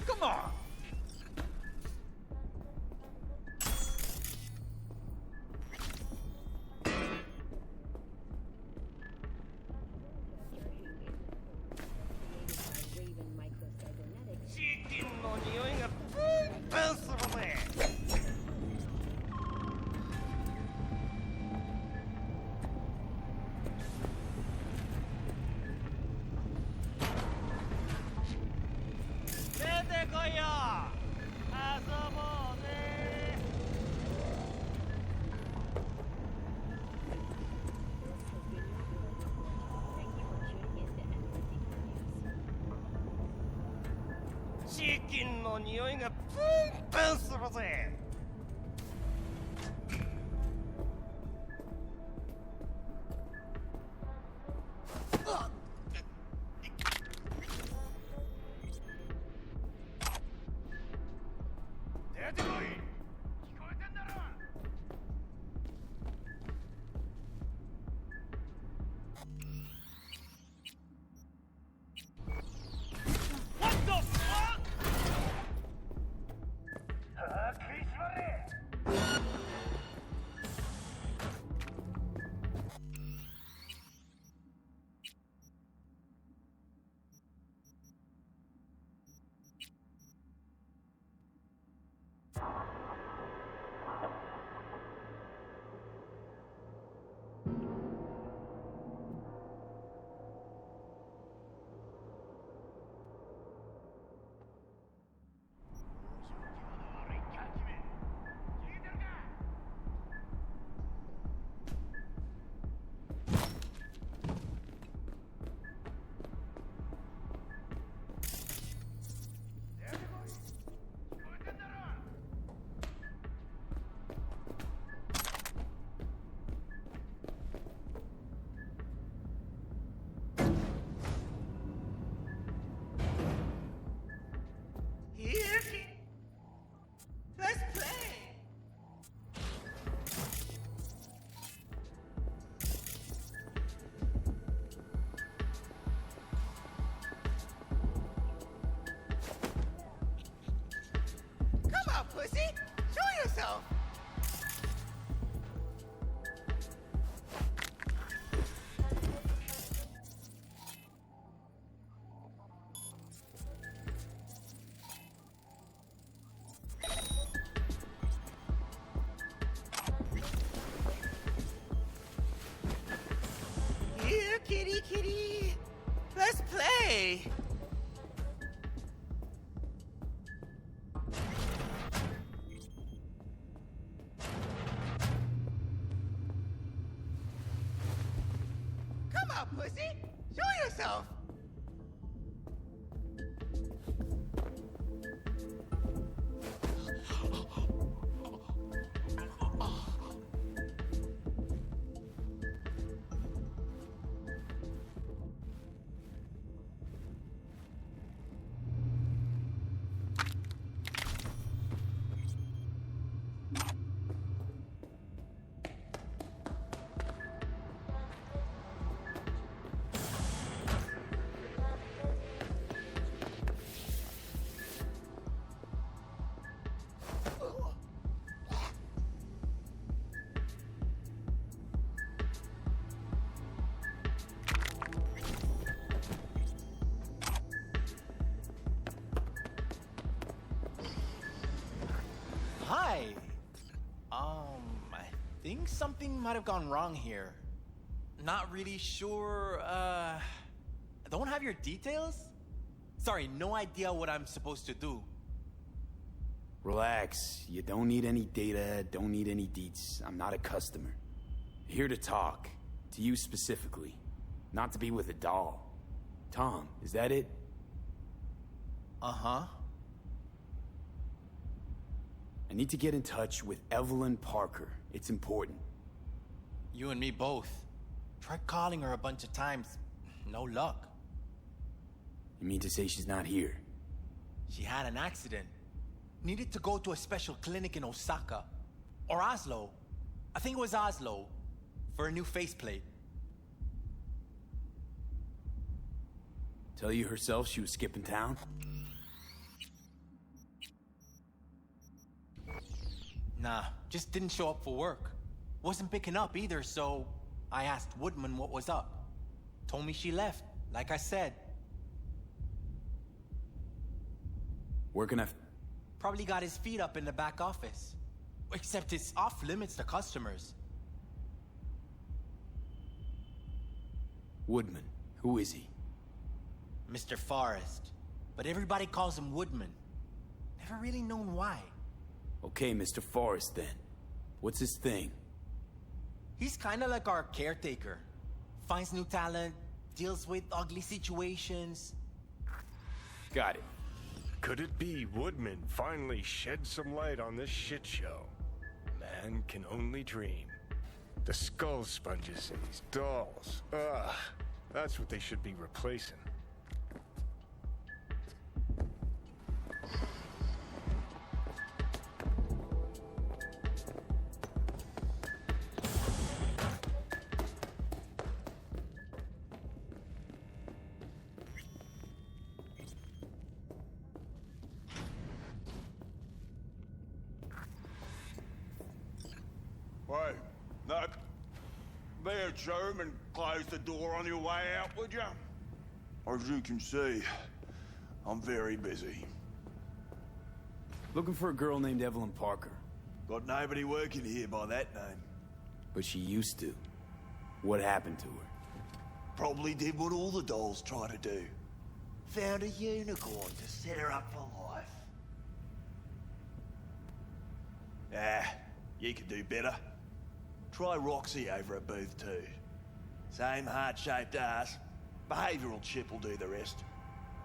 Come on. What the fuck? Kitty, kitty. Let's play. Come on, pussy. Show yourself. Hi. I think something might have gone wrong here. Not really sure, don't have your details? Sorry, no idea what I'm supposed to do. Relax. You don't need any data, don't need any deets. I'm not a customer. Here to talk. To you specifically. Not to be with a doll. Tom, is that it? Uh-huh. I need to get in touch with Evelyn Parker. It's important. You and me both. Tried calling her a bunch of times. No luck. You mean to say she's not here? She had an accident. Needed to go to a special clinic in Osaka. Or Oslo. I think it was Oslo. For a new faceplate. Tell you herself she was skipping town? Nah, just didn't show up for work. Wasn't picking up either, so I asked Woodman what was up. Told me she left, like I said. Working at... Probably got his feet up in the back office. Except it's off limits to customers. Woodman. Who is he? Mr. Forrest. But everybody calls him Woodman. Never really known why. Okay, Mr. Forrest then. What's his thing? He's kinda like our caretaker. Finds new talent, deals with ugly situations. Got it. Could it be Woodman finally shed some light on this shit show? Man can only dream. The skull sponges in these dolls. Ugh, that's what they should be replacing. Wait, no. Be a germ and close the door on your way out, would you? As you can see, I'm very busy. Looking for a girl named Evelyn Parker. Got nobody working here by that name. But she used to. What happened to her? Probably did what all the dolls try to do. Found a unicorn to set her up for life. Ah, you could do better. Try Roxy over at Booth 2. Same heart-shaped ass. Behavioral chip will do the rest.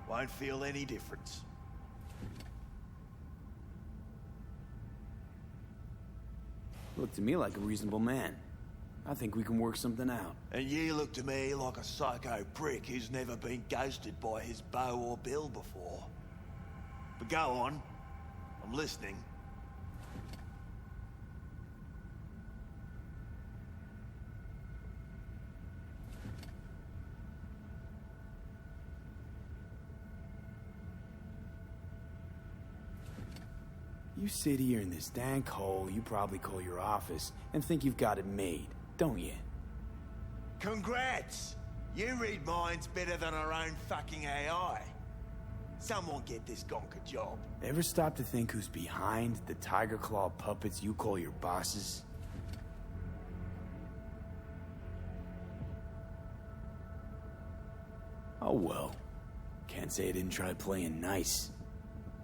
Won't feel any difference. Look to me like a reasonable man. I think we can work something out. And you look to me like a psycho prick who's never been ghosted by his beau or bill before. But go on. I'm listening. You sit here in this dank hole you probably call your office and think you've got it made, don't you? Congrats! You read minds better than our own fucking AI. Someone get this gonk a job. Ever stop to think who's behind the tiger claw puppets you call your bosses? Oh well. Can't say I didn't try playing nice.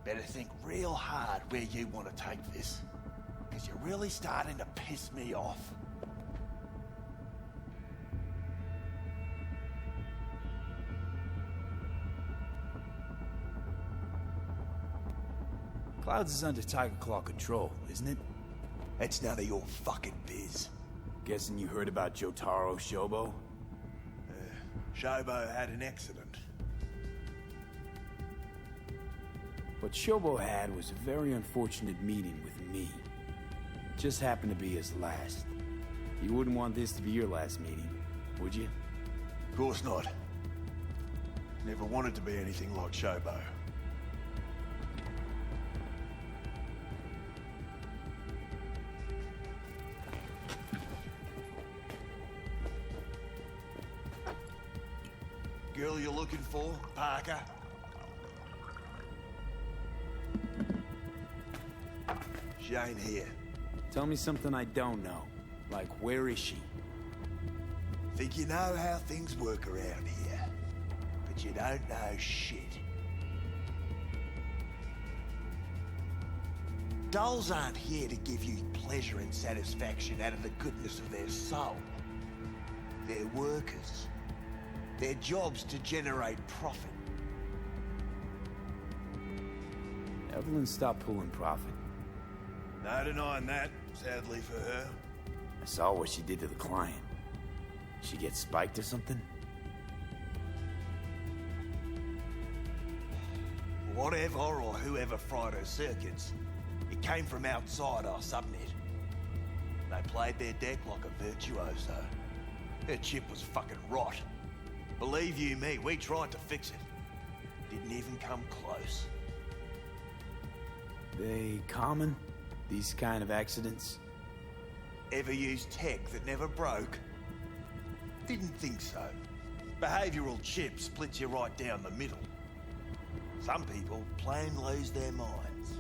Better think real hard where you want to take this. Because you're really starting to piss me off. Clouds is under Tiger Claw control, isn't it? It's none of your fucking biz. Guessing you heard about Jotaro Shobo? Shobo had an accident. What Shobo had was a very unfortunate meeting with me. It just happened to be his last. You wouldn't want this to be your last meeting, would you? Of course not. Never wanted to be anything like Shobo. Girl you're looking for, Parker? She ain't here. Tell me something I don't know. Like, where is she? Think you know how things work around here, but you don't know shit. Dolls aren't here to give you pleasure and satisfaction out of the goodness of their soul. They're workers. Their job's to generate profit. Evelyn stopped pulling profit. No denying that, sadly for her. I saw what she did to the client. She get spiked or something? Whatever or whoever fried her circuits, it came from outside our subnet. They played their deck like a virtuoso. Her chip was fucking rot. Believe you me, we tried to fix it. Didn't even come close. They common? These kind of accidents? Ever used tech that never broke? Didn't think so. Behavioral chip splits you right down the middle. Some people plain lose their minds.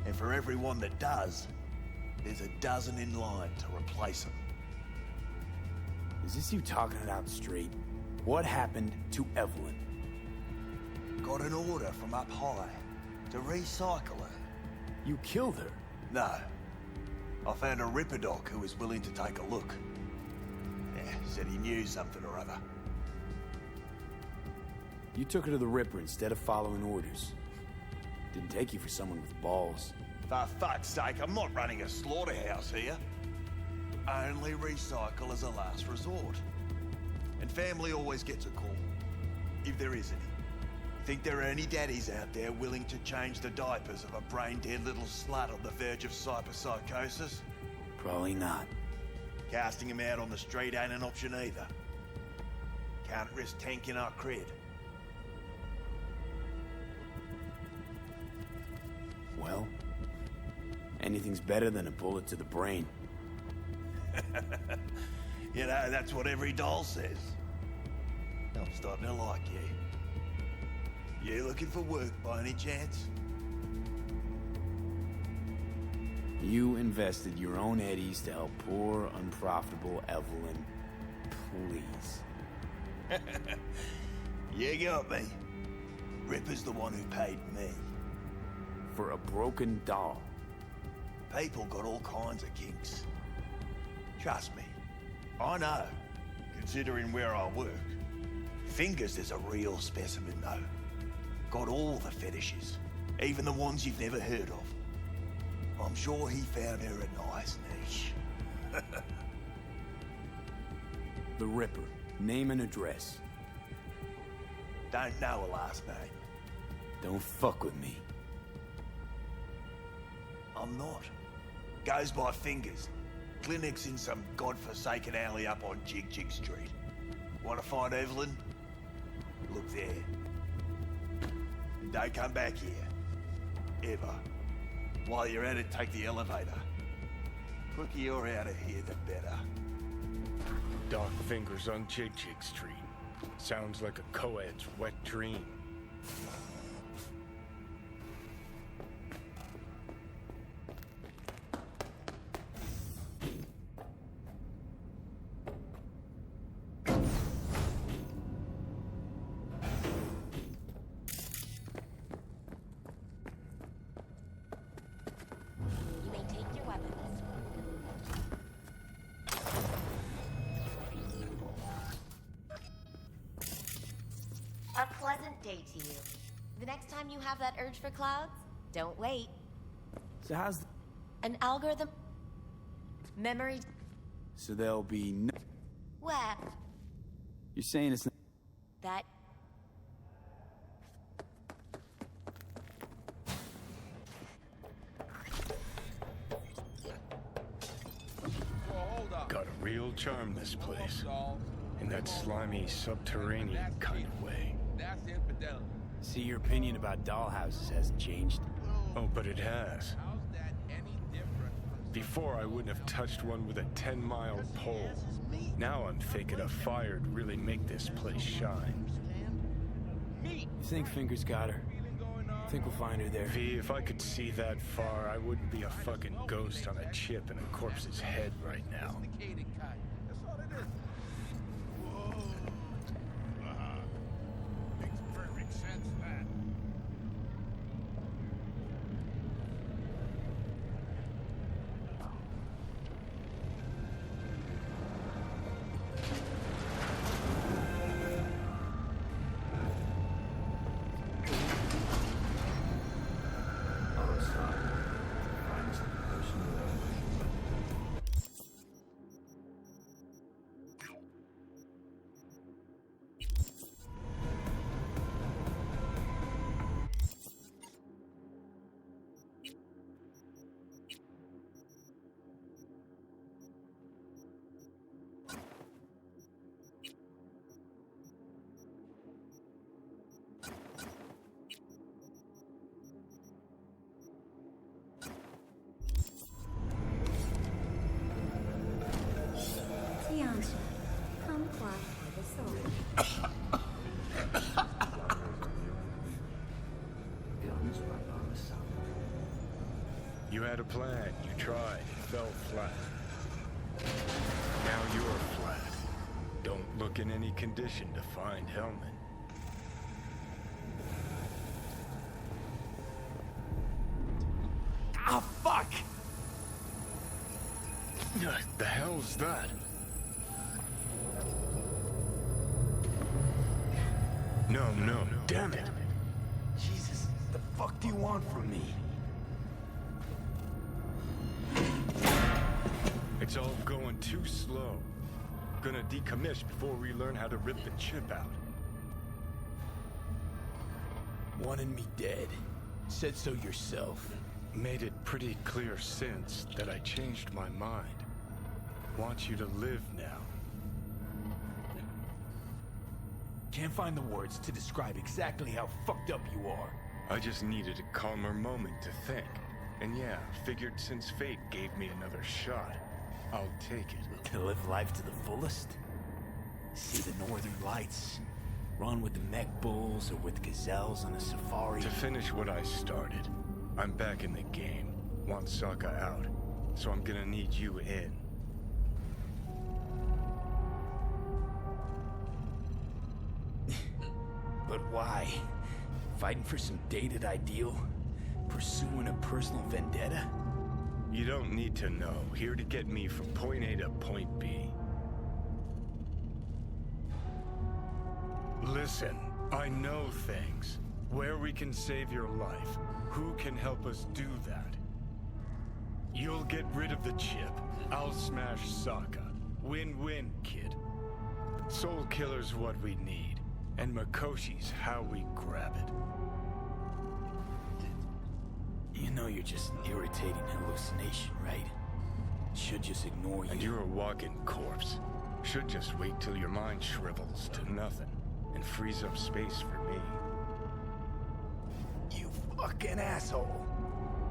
And for everyone that does, there's a dozen in line to replace them. Is this you talking it out straight? What happened to Evelyn? Got an order from up high to recycle her. You killed her? No. I found a Ripper doc who was willing to take a look. Yeah, said he knew something or other. You took her to the Ripper instead of following orders. Didn't take you for someone with balls. For fuck's sake, I'm not running a slaughterhouse here. Only recycle as a last resort. And family always gets a call, if there is any. Think there are any daddies out there willing to change the diapers of a brain-dead little slut on the verge of cyberpsychosis? Probably not. Casting him out on the street ain't an option either. Can't risk tanking our cred. Well, anything's better than a bullet to the brain. You know, that's what every doll says. I'm starting to like you. You looking for work by any chance? You invested your own eddies to help poor, unprofitable Evelyn. Please. You got me. Ripper's the one who paid me. For a broken doll. People got all kinds of kinks. Trust me. I know, considering where I work. Fingers is a real specimen, though. Got all the fetishes, even the ones you've never heard of. I'm sure he found her a nice niche. The Ripper. Name and address. Don't know a last name. Don't fuck with me. I'm not. Goes by Fingers. Clinic's in some godforsaken alley up on Jig Jig Street. Want to find Evelyn? Look there. And don't come back here. Ever. While you're at it, take the elevator. Quicker you're out of here, the better. Dark Fingers on Jig Jig Street. Sounds like a co-ed's wet dream. day to you. The next time you have that urge for clouds, don't wait. So how's the... An algorithm... Memory... So there'll be no... Where? You're saying it's not... That... Got a real charm, this place. In that slimy, subterranean kind of way. That's infidelity. See, your opinion about dollhouses hasn't changed. Oh, but it has. Before, I wouldn't have touched one with a 10-mile pole. Now I'm thinking a fire would really make this place shine. You think Finger's got her? Think we'll find her there? V, if I could see that far, I wouldn't be a fucking ghost on a chip in a corpse's head right now. Makes perfect sense, that. You had a plan, you tried, it fell flat. Now you're flat. Don't look in any condition to find Hellman. Ah, fuck! The hell's that? No, damn it. Jesus, the fuck do you want from me? It's all going too slow. Gonna decommiss before we learn how to rip the chip out. Wanted me dead. Said so yourself. Made it pretty clear since that I changed my mind. Want you to live now. Can't find the words to describe exactly how fucked up you are. I just needed a calmer moment to think. And yeah, figured since fate gave me another shot, I'll take it. To live life to the fullest? See the northern lights? Run with the mech bulls or with gazelles on a safari? To finish what I started, I'm back in the game. Want Sokka out, so I'm gonna need you in. But why? Fighting for some dated ideal? Pursuing a personal vendetta? You don't need to know. Here to get me from point A to point B. Listen, I know things. Where we can save your life. Who can help us do that? You'll get rid of the chip. I'll smash Sokka. Win-win, kid. Soul Killer's what we need. And Makoshi's how we grab it. You know you're just an irritating hallucination, right? Should just ignore you. And you're a walking corpse. Should just wait till your mind shrivels to nothing and frees up space for me. You fucking asshole.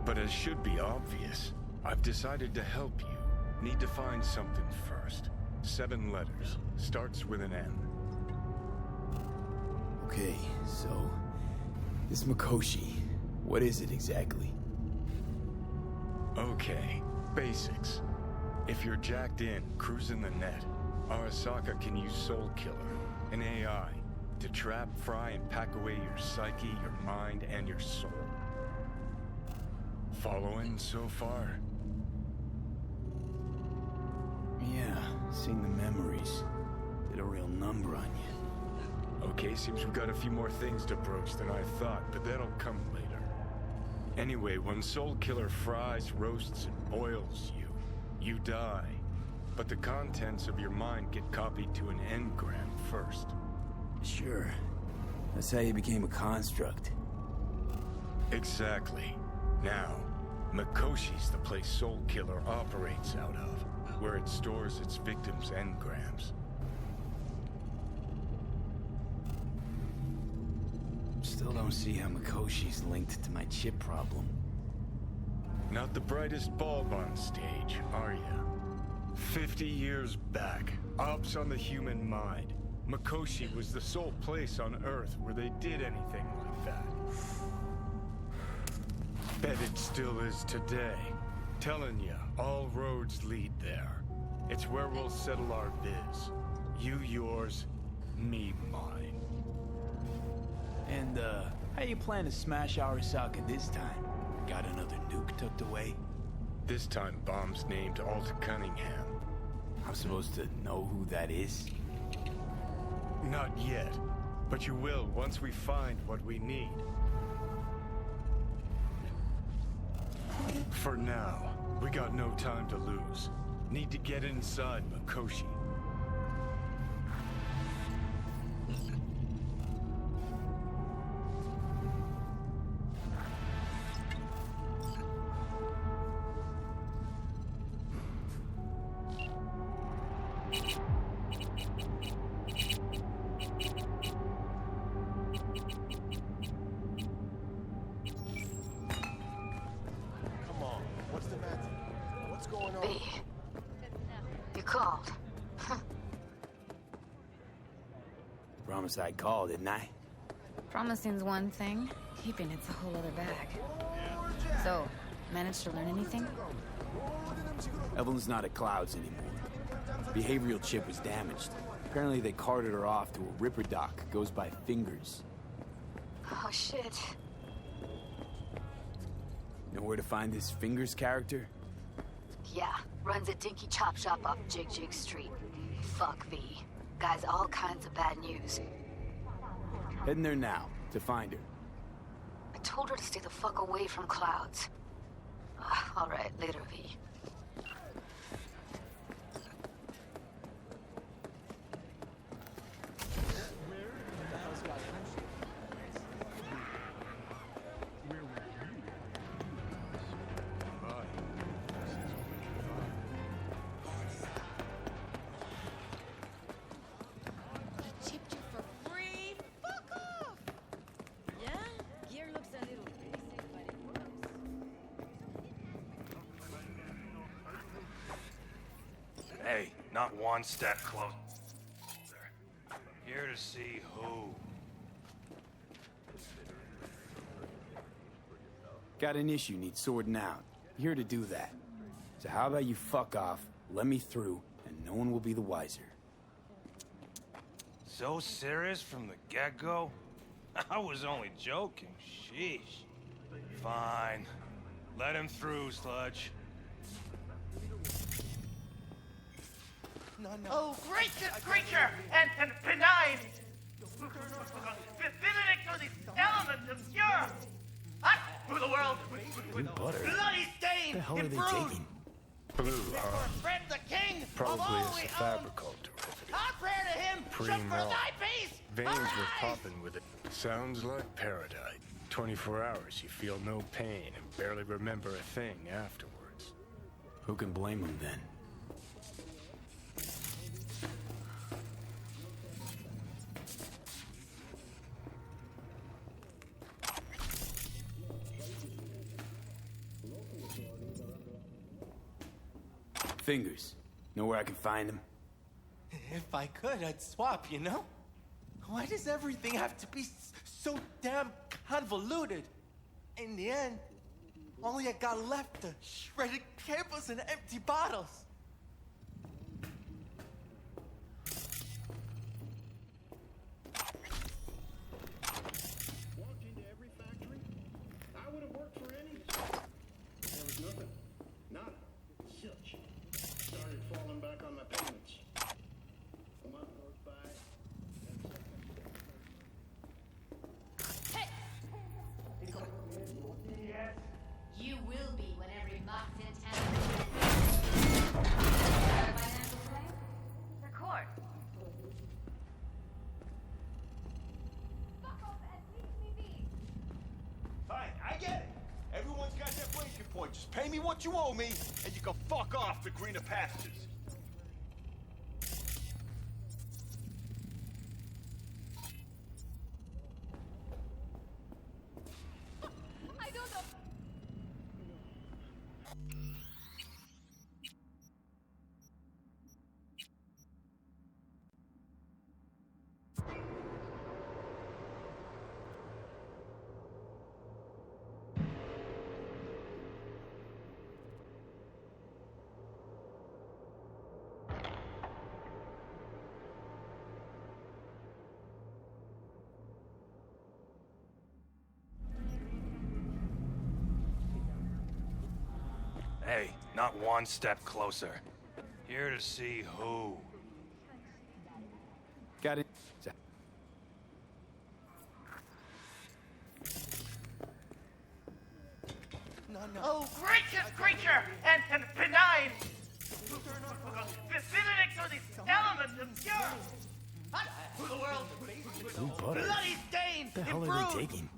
But as should be obvious, I've decided to help you. Need to find something first. 7 letters. Starts with an M. Okay, so... this Makoshi, what is it exactly? Okay, basics. If you're jacked in, cruising the net, Arasaka can use Soul Killer, an AI, to trap, fry, and pack away your psyche, your mind, and your soul. Following so far? Yeah, seen the memories. Did a real number on you. Okay, seems we've got a few more things to broach than I thought, but that'll come later. Anyway, when Soul Killer fries, roasts, and boils you, you die. But the contents of your mind get copied to an engram first. Sure. That's how you became a construct. Exactly. Now, Mikoshi's the place Soul Killer operates out of, where it stores its victims' engrams. Still don't see how Mikoshi's linked to my chip problem. Not the brightest bulb on stage, are ya? 50 years back, ops on the human mind. Mikoshi was the sole place on Earth where they did anything like that. Bet it still is today. Telling ya, all roads lead there. It's where we'll settle our biz. You yours, me mine. And, how you plan to smash Arasaka this time? Got another nuke tucked away? This time, bomb's named Alt Cunningham. I'm supposed to know who that is? Not yet, but you will once we find what we need. For now, we got no time to lose. Need to get inside Mikoshi. Promise I'd call, didn't I? Promising's one thing, keeping it's a whole other bag. So, managed to learn anything? Evelyn's not at Clouds anymore. Behavioral chip was damaged. Apparently they carted her off to a Ripper dock. Goes by Fingers. Oh, shit. Know where to find this Fingers character? Yeah, runs a dinky chop shop off Jig Street. Fuck V. Guy's all kinds of bad news. Heading there now, to find her. I told her to stay the fuck away from Clouds. All right, later, V. Hey, not one step closer. Here to see who. Got an issue needs sorting out. Here to do that. So how about you fuck off, let me through, and no one will be the wiser. So serious from the get-go? I was only joking, sheesh. Fine. Let him through, Sludge. No. Oh, gracious creature and benign! Benedict to the elements of pure! I rule the world with butter. bloody stain What the hell are and they brood! taking? Blue, huh? Fred the king of Probably all a we own! Fabricol derivative. Our prayer to him should Primo. for thy peace! Veins were Arise! popping with it. Sounds like Paradise. 24 hours, you feel no pain and barely remember a thing afterwards. Who can blame him then? Fingers. Know where I can find him? If I could, I'd swap, you know? Why does everything have to be so damn convoluted? In the end, all I got left are shredded cables and empty bottles. Walked into every factory. I would have worked for any. There was nothing. Nada. Zilch. Started falling back on my payments. A month goes by. 10 seconds. I get it. Everyone's got their breaking point. Just pay me what you owe me, and you can fuck off to greener pastures. I don't know. Hey, not one step closer. Here to see who. Got it. Oh, gracious creature and benign! Visiting through these elements obscure! Who the world? Blue butter. Bloody stained, What the hell are improved. they taking?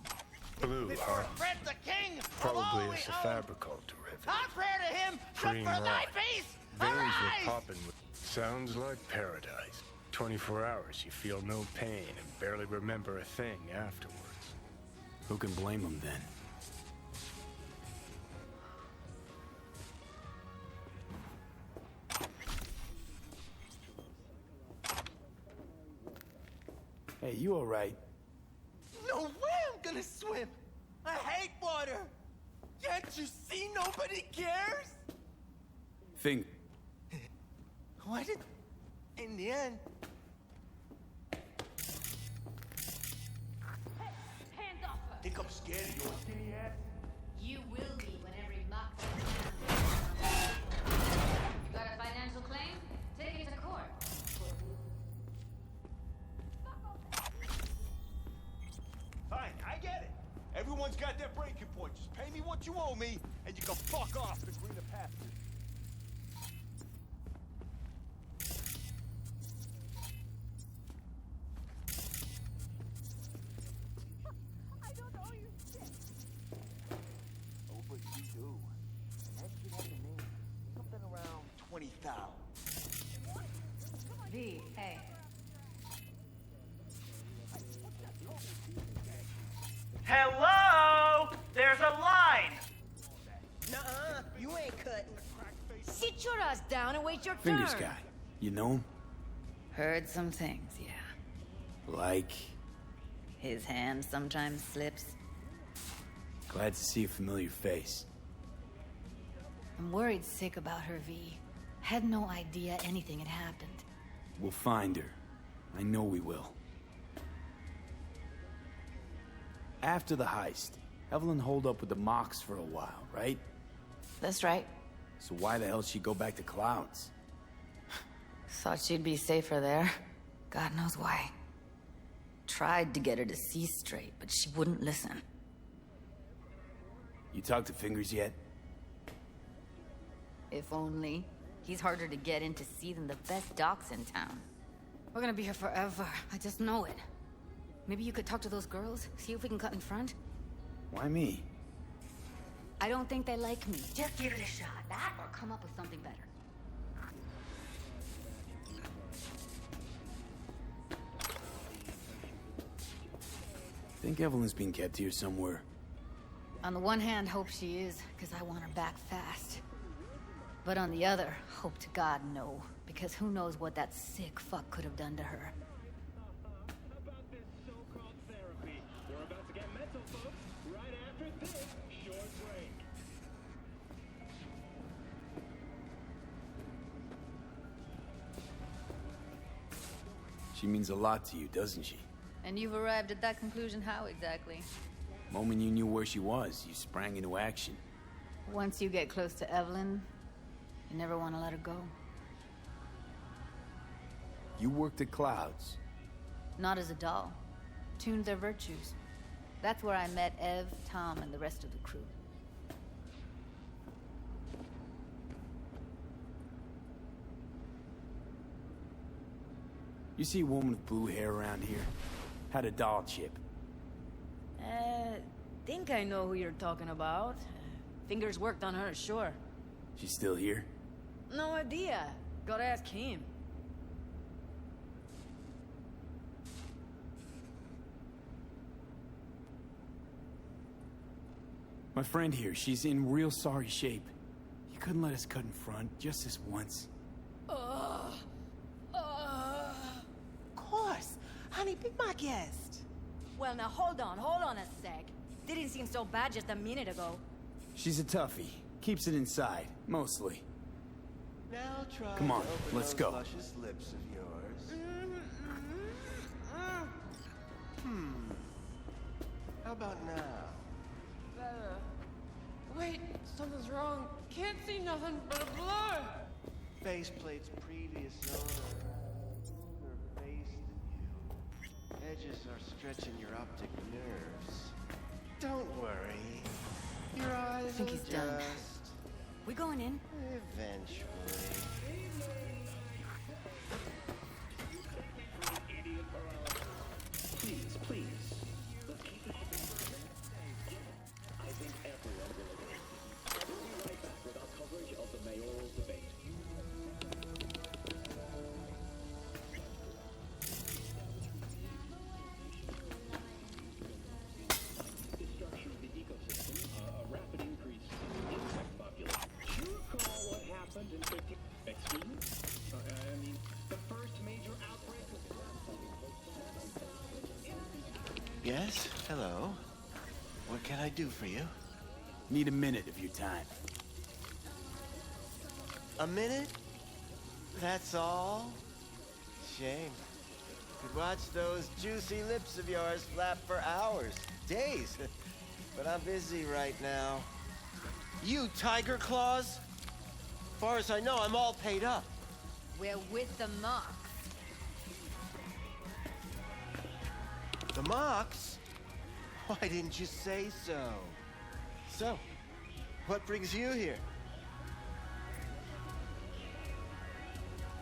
Blue, Before huh? Fred the King, Probably alone a we Cyberpunk derivative. Our prayer to him, Green for thy rock. peace, Veins arise! were popping with... Sounds like paradise. 24 hours, you feel no pain and barely remember a thing afterwards. Who can blame them then? Hey, you all right? No way I'm gonna swim! I hate water! Can't you see nobody cares? Think. Why did... In the end... Hands off her! Think I'm scared of your skinny ass? You will be when every mock You got a financial claim? Take it to court. Fine, I get it. Everyone's got their breaking point. Just pay me what you owe me, and you can fuck off to greener pastures. I don't know you shit. Oh, but you do. And that shit has a name. Something around 20,000. V, hey. Hello? There's a line! Nuh-uh, you ain't cutting. Sit your ass down and wait your turn. Fingers guy. You know him? Heard some things, yeah. Like. His hand sometimes slips. Glad to see a familiar face. I'm worried sick about her, V. Had no idea anything had happened. We'll find her. I know we will. After the heist, Evelyn holed up with the Mox for a while, right? That's right. So why the hell she go back to Clouds? Thought she'd be safer there. God knows why. Tried to get her to see straight, but she wouldn't listen. You talked to Fingers yet? If only. He's harder to get in to see than the best docs in town. We're gonna be here forever. I just know it. Maybe you could talk to those girls, see if we can cut in front? Why me? I don't think they like me. Just give it a shot. That or come up with something better. Think Evelyn's being kept here somewhere. On the one hand, hope she is, because I want her back fast. But on the other, hope to God no, because who knows what that sick fuck could have done to her. We're about to get mental, folks, right after this short break. She means a lot to you, doesn't she? And you've arrived at that conclusion how exactly? Moment you knew where she was, you sprang into action. Once you get close to Evelyn, you never want to let her go. You worked at Clouds. Not as a doll. Tuned their virtues. That's where I met Ev, Tom, and the rest of the crew. You see a woman with blue hair around here? Had a doll chip. think I know who you're talking about. Fingers worked on her, sure. She's still here? No idea. Gotta ask him. My friend here, she's in real sorry shape. You couldn't let us cut in front, just this once. Of course. Honey, be my guest. Well, now hold on a sec. Didn't seem so bad just a minute ago. She's a toughie. Keeps it inside, mostly. Now try Come on, to open let's those go. luscious lips of yours. How about now? Better. Wait, something's wrong. Can't see nothing but a blur. Faceplate's previous owner. Older face than you. Edges are stretching your optic nerves. Don't worry. Your eyes I think will he's done. just... We going in? Eventually. Please, please. I think everyone will agree. We'll be right back with our coverage of the mayoral debate. Destruction of the ecosystem, a rapid increase in insect population. Do you recall what happened in 50... Excuse me? I mean, the first major outbreak of... Yes? Hello? What can I do for you? Need a minute of your time. A minute? That's all? Shame. Could watch those juicy lips of yours flap for hours, days. But I'm busy right now. You, Tiger Claws? Far as I know, I'm all paid up. We're with the Mox. The Mox? Why didn't you say so? So, what brings you here?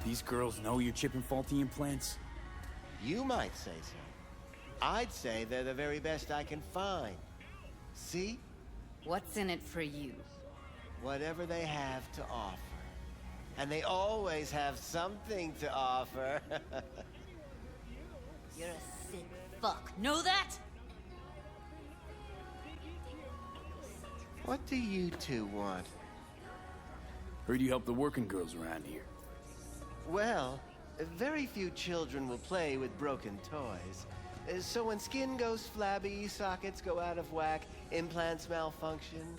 These girls know you're chipping faulty implants? You might say so. I'd say they're the very best I can find. See? What's in it for you? Whatever they have to offer. And they always have something to offer. You're a sick fuck. Know that? What do you two want? Heard you help the working girls around here. Well, very few children will play with broken toys. So when skin goes flabby, sockets go out of whack, implants malfunction,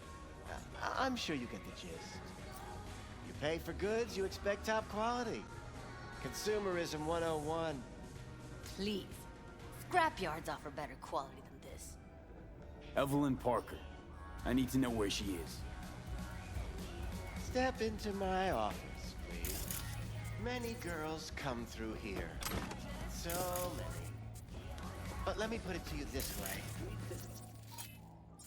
I'm sure you get the gist. You pay for goods, you expect top quality. Consumerism 101. Please. Scrapyards offer better quality than this. Evelyn Parker. I need to know where she is. Step into my office, please. Many girls come through here. So many. But let me put it to you this way.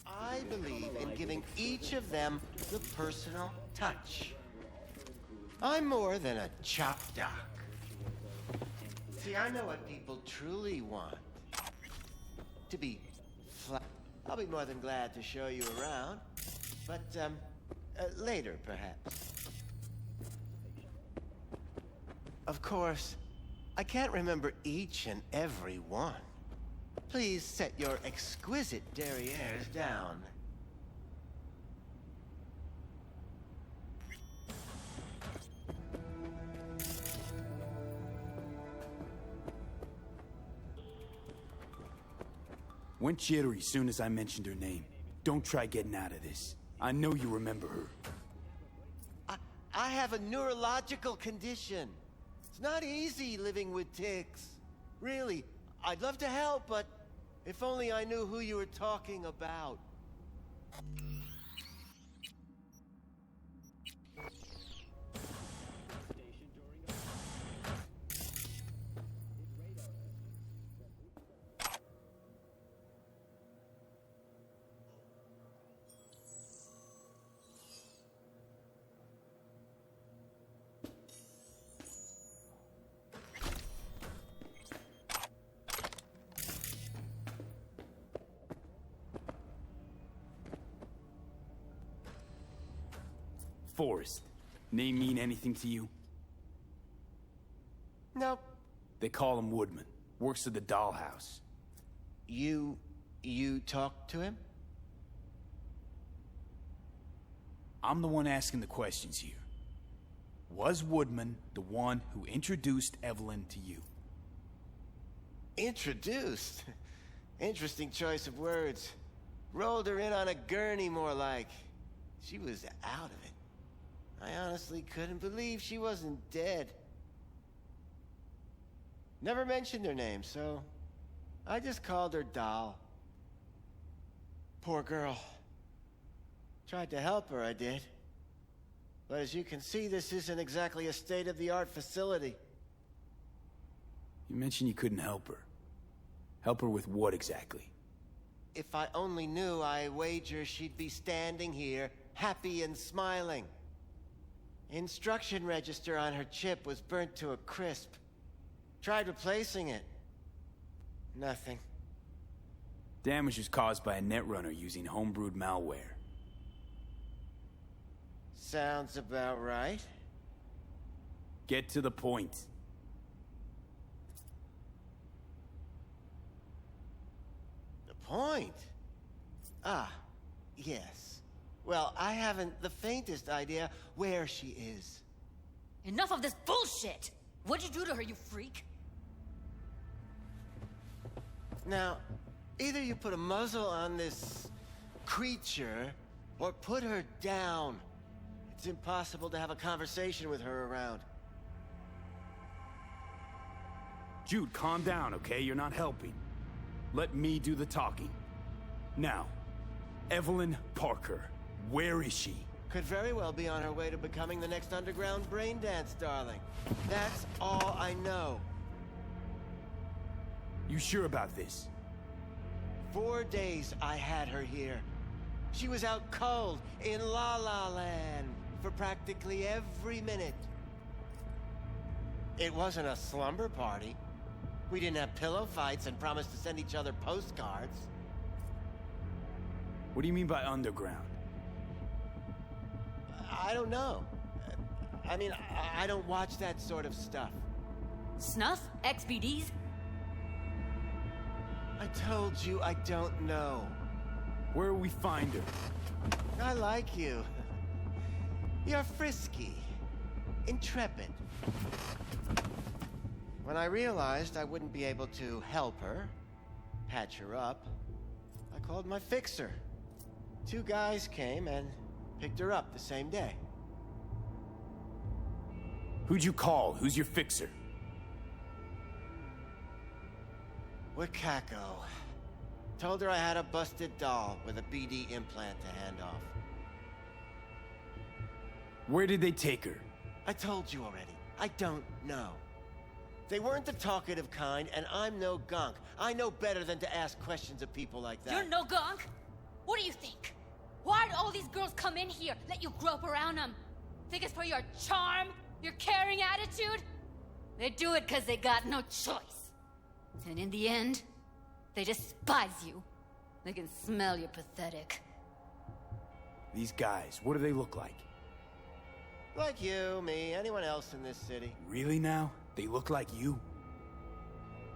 I believe in giving each of them the personal touch. I'm more than a chop doc. See, I know what people truly want. To be flat. I'll be more than glad to show you around. But, later, perhaps. Of course, I can't remember each and every one. Please set your exquisite derrieres down. Went jittery soon as I mentioned her name. Don't try getting out of this. I know you remember her. I have a neurological condition. It's not easy living with tics. Really, I'd love to help, but if only I knew who you were talking about. Forrest. Name mean anything to you? Nope. They call him Woodman. Works at the dollhouse. You talked to him? I'm the one asking the questions here. Was Woodman the one who introduced Evelyn to you? Introduced? Interesting choice of words. Rolled her in on a gurney, more like. She was out of it. I honestly couldn't believe she wasn't dead. Never mentioned her name, so I just called her Doll. Poor girl. Tried to help her, I did. But as you can see, this isn't exactly a state-of-the-art facility. You mentioned you couldn't help her. Help her with what exactly? If I only knew, I wager she'd be standing here, happy and smiling. Instruction register on her chip was burnt to a crisp. Tried replacing it. Nothing. Damage was caused by a netrunner using homebrewed malware. Sounds about right. Get to the point. The point? Ah, yes. Well, I haven't the faintest idea where she is. Enough of this bullshit! What'd you do to her, you freak? Now, either you put a muzzle on this creature, or put her down. It's impossible to have a conversation with her around. Jude, calm down, okay? You're not helping. Let me do the talking. Now, Evelyn Parker, where is she? Could very well be on her way to becoming the next underground braindance darling. That's all I know. You sure about this? 4 days I had her here. She was out cold in La La Land for practically every minute. It wasn't a slumber party. We didn't have pillow fights and promised to send each other postcards. What do you mean by underground? I don't know. I mean, I don't watch that sort of stuff. Snuff? XBDs? I told you I don't know. Where will we find her? I like you. You're frisky. Intrepid. When I realized I wouldn't be able to help her, patch her up, I called my fixer. 2 guys came and picked her up the same day. Who'd you call? Who's your fixer? Wakako. Told her I had a busted doll with a BD implant to hand off. Where did they take her? I told you already. I don't know. They weren't the talkative kind, and I'm no gonk. I know better than to ask questions of people like that. You're no gunk? What do you think? Why'd all these girls come in here, let you grope around them? Think it's for your charm? Your caring attitude? They do it because they got no choice. And in the end, they despise you. They can smell you're pathetic. These guys, what do they look like? Like you, me, anyone else in this city. Really now? They look like you?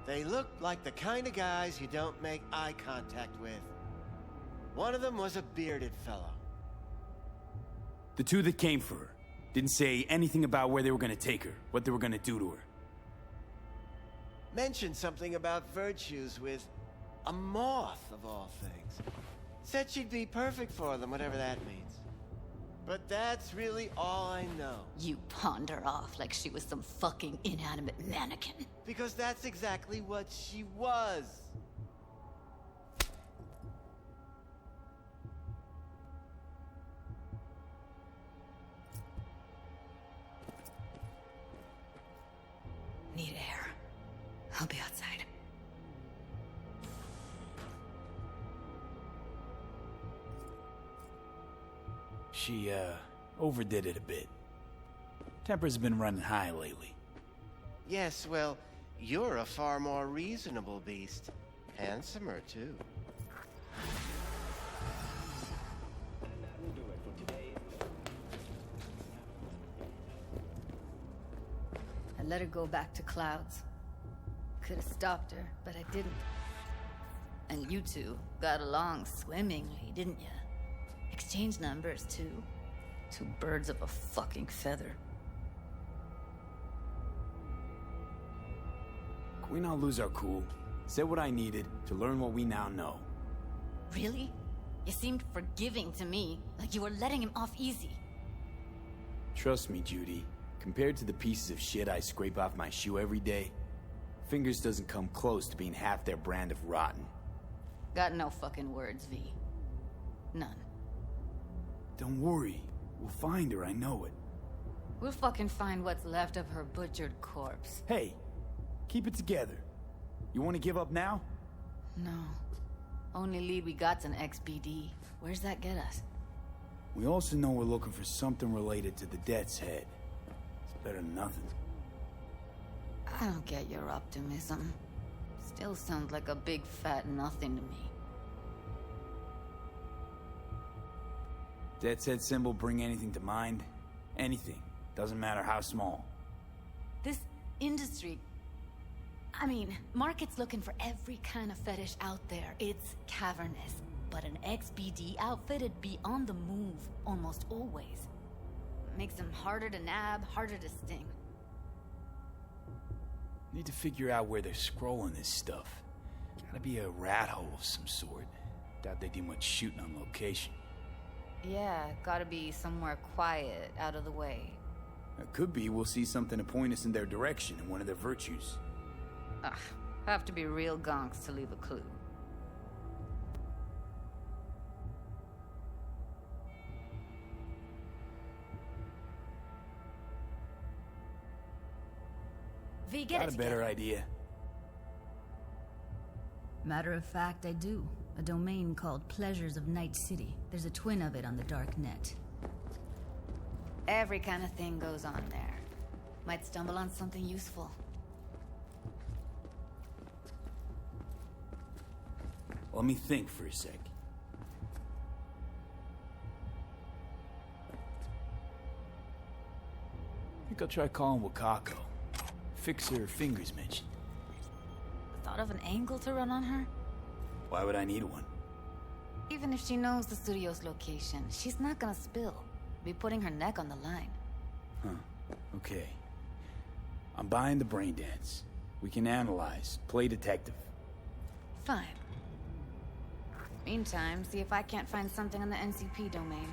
They look like the kind of guys you don't make eye contact with. One of them was a bearded fellow. The 2 that came for her didn't say anything about where they were gonna take her, what they were gonna do to her. Mentioned something about virtues with a moth, of all things. Said she'd be perfect for them, whatever that means. But that's really all I know. You pawned her off like she was some fucking inanimate mannequin. Because that's exactly what she was. Need air. I'll be outside. She, overdid it a bit. Temper's been running high lately. Yes, well, you're a far more reasonable beast. Handsomer, too. let her go back to Clouds. Could have stopped her, but I didn't. And you two got along swimmingly, didn't ya? Exchanged numbers, too. Two birds of a fucking feather. Can we not lose our cool? Said what I needed to learn what we now know. Really? You seemed forgiving to me, like you were letting him off easy. Trust me, Judy. Compared to the pieces of shit I scrape off my shoe every day, Fingers doesn't come close to being half their brand of rotten. Got no fucking words, V. None. Don't worry. We'll find her, I know it. We'll fucking find what's left of her butchered corpse. Hey, keep it together. You want to give up now? No. Only lead we got's an XBD. Where's that get us? We also know we're looking for something related to the Death's Head. It's better than nothing. I don't get your optimism. Still sounds like a big fat nothing to me. Death's Head symbol bring anything to mind? Anything. Doesn't matter how small. This industry... I mean, market's looking for every kind of fetish out there. It's cavernous. But an XBD outfitted be on the move, almost always. Makes them harder to nab, harder to sting. Need to figure out where they're scrolling this stuff. Gotta be a rat hole of some sort. Doubt they do much shooting on location. Yeah, gotta be somewhere quiet, out of the way. It could be we'll see something to point us in their direction in one of their virtues. Ugh, have to be real gonks to leave a clue. V, get Got a better idea. Matter of fact, I do. A domain called Pleasures of Night City. There's a twin of it on the dark net. Every kind of thing goes on there. Might stumble on something useful. Let me think for a sec. Think I'll try calling Wakako. Fix her Fingers mentioned. Thought of an angle to run on her? Why would I need one? Even if she knows the studio's location, she's not gonna spill. Be putting her neck on the line. Huh. Okay. I'm buying the brain dance. We can analyze, play detective. Fine. Meantime, see if I can't find something on the NCP domain.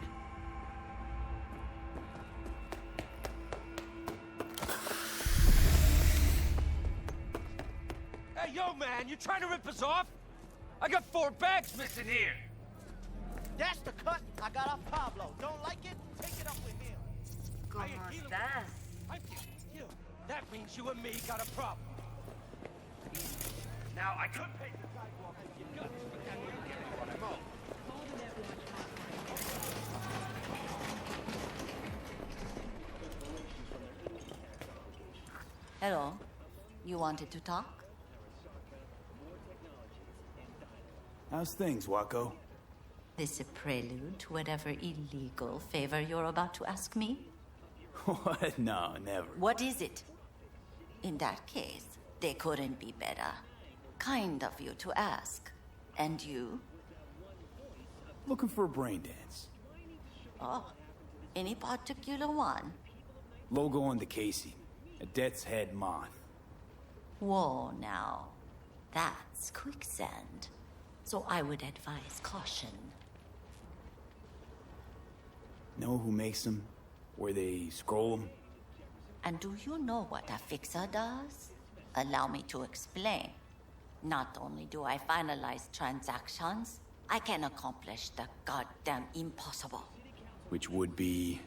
Hey, yo, man, you trying to rip us off? I got 4 bags missing here. That's the cut I got off Pablo. Don't like it? Take it up with him. ¿Cómo estás? That means you and me got a problem. Now, I could pay the sidewalk with your guts, but that wouldn't get me what I'm owed. Hello. You wanted to talk? How's things, Wako? This a prelude to whatever illegal favor you're about to ask me? What? No, never. What is it? In that case, they couldn't be better. Kind of you to ask. And you? Looking for a brain dance. Oh, any particular one? Logo on the casing. A Death's Head moth. Whoa, now. That's quicksand. So I would advise caution. Know who makes them? Where they scroll them? And do you know what a fixer does? Allow me to explain. Not only do I finalize transactions, I can accomplish the goddamn impossible. Which would be...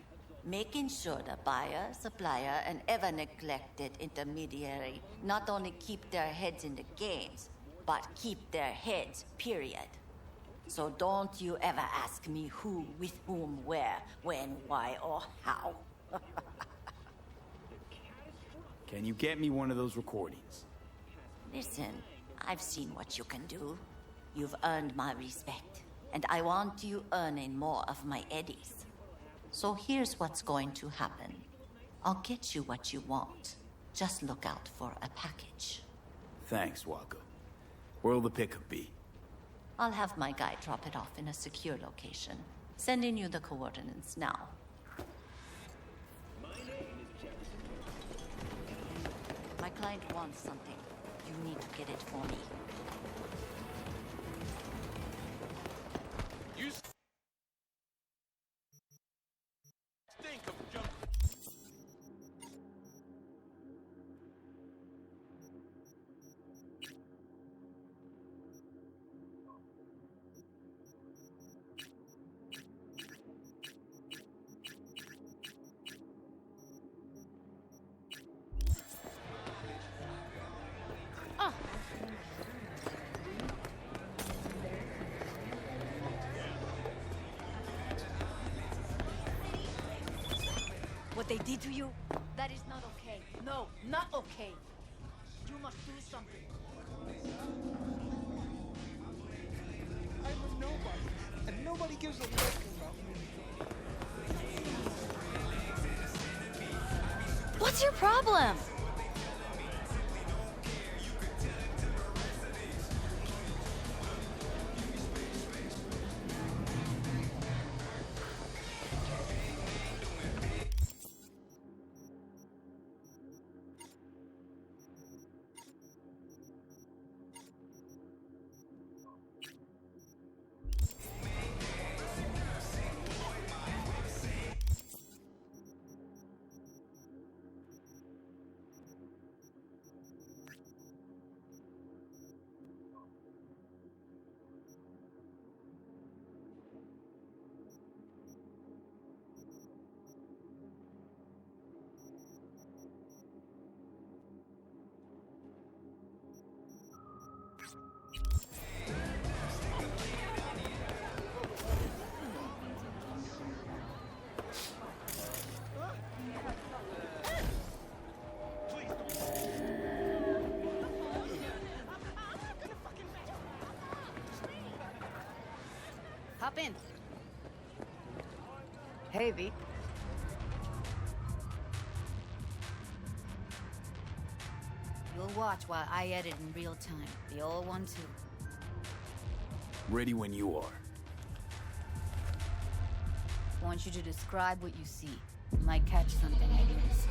Making sure the buyer, supplier, and ever-neglected intermediary not only keep their heads in the games, but keep their heads, period. So don't you ever ask me who, with whom, where, when, why, or how. Can you get me one of those recordings? Listen, I've seen what you can do. You've earned my respect, and I want you earning more of my eddies. So here's what's going to happen. I'll get you what you want. Just look out for a package. Thanks, Wako. Where'll the pickup be? I'll have my guy drop it off in a secure location. Sending you the coordinates now. My client wants something. You need to get it for me. You stink of junk. What they did to you, that is not okay. No, not okay. You must do something. I'm a nobody, and nobody gives a lick about me. What's your problem? Hop in. Hey, V. You'll watch while I edit in real time. The old one, too. Ready when you are. I want you to describe what you see. You might catch something I miss.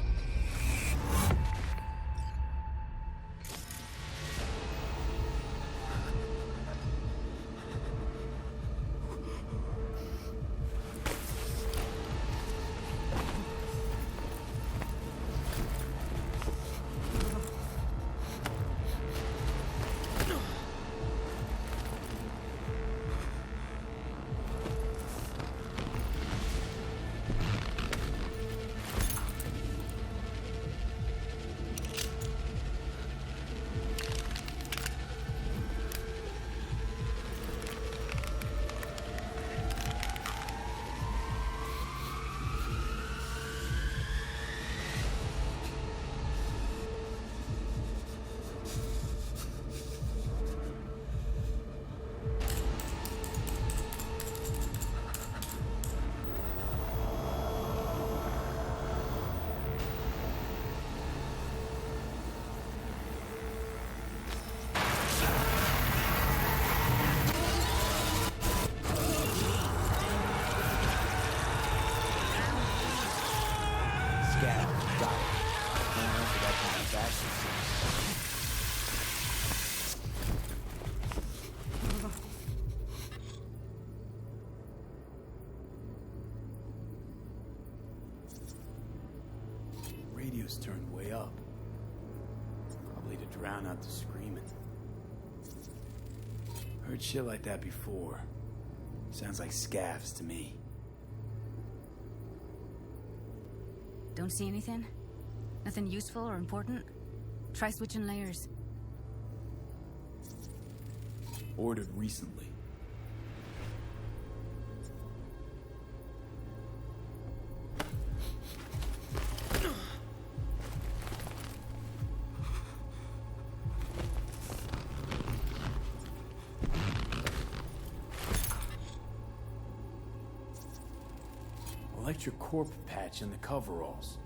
Radio's turned way up. Probably to drown out the screaming. Heard shit like that before. Sounds like scaffs to me. Don't see anything? Nothing useful or important? Try switching layers. Ordered recently. Electric corp patch in the coveralls.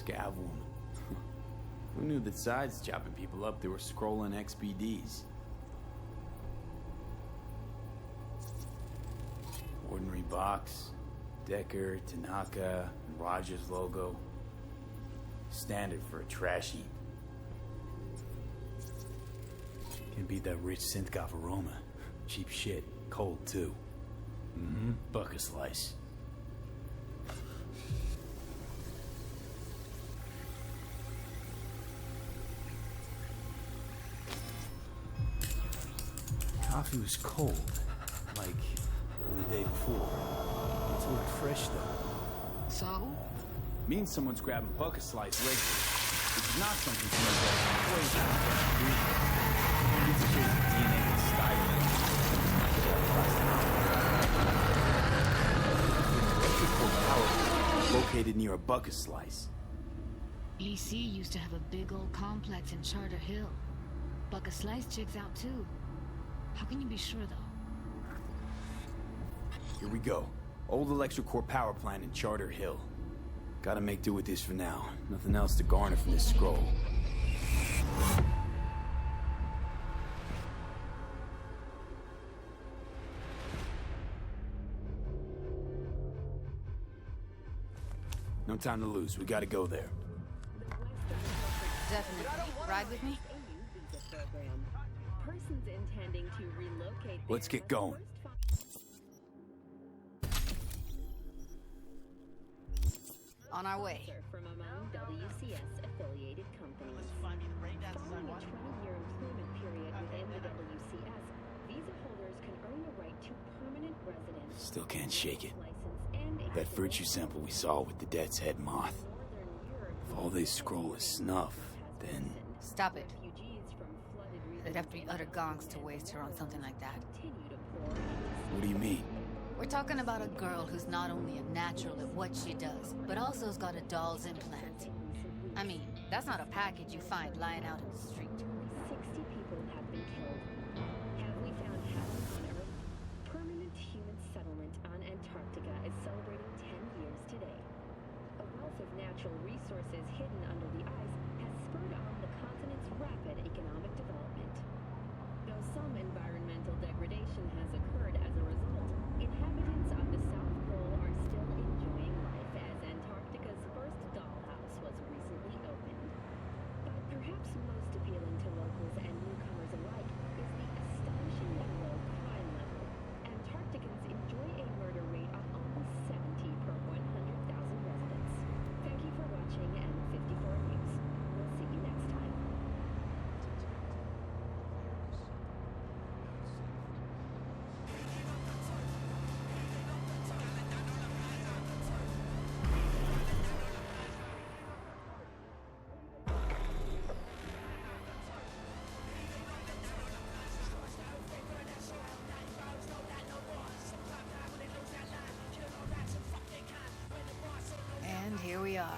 Scav woman. Who knew that besides chopping people up, they were scrolling XBDs? Ordinary box, Decker, Tanaka, and Rogers logo. Standard for a trash heap. Can beat that rich synth-goth aroma. Cheap shit. Cold, too. Mm-hmm. Buck a slice. Coffee was cold, like the day before. It's a little fresh, though. So? Means someone's grabbing buck a slice regularly. Which is not something someone does in poison. It's a case of DNA and style. Located near a buck a slice. EC used to have a big old complex in Charter Hill. Buck a slice checks out too. How can you be sure, though? Here we go. Old electric-core power plant in Charter Hill. Gotta make do with this for now. Nothing else to garner from this scroll. No time to lose. We gotta go there. Definitely. Ride with me? Persons intending to relocate. Let's get going. On our way. From among WCS affiliated companies. Following a 20-year employment period within the WCS, visa holders can earn the right to permanent residence. Still can't shake it. That virtue sample we saw with the Death's Head moth. If all they scroll is snuff, then... Stop it. They'd have to be utter gonks to waste her on something like that. What do you mean? We're talking about a girl who's not only a natural at what she does, but also has got a doll's implant. I mean, that's not a package you find lying out in the street. 60 people have been killed. Have we found heaven on Earth? Permanent human settlement on Antarctica is celebrating 10 years today. A wealth of natural resources hidden under the ice has spurred on the continent's rapid economic development. Though some environmental degradation has occurred as a result, inhabitants of the South Pole are still enjoying life as Antarctica's first dollhouse was recently opened. But perhaps most appealing to locals and newcomers alike is the astonishingly low crime level. Antarcticans enjoy a murder rate of only 70 per 100,000 residents. Thank you for watching N54 News. We'll see you next time. And here we are.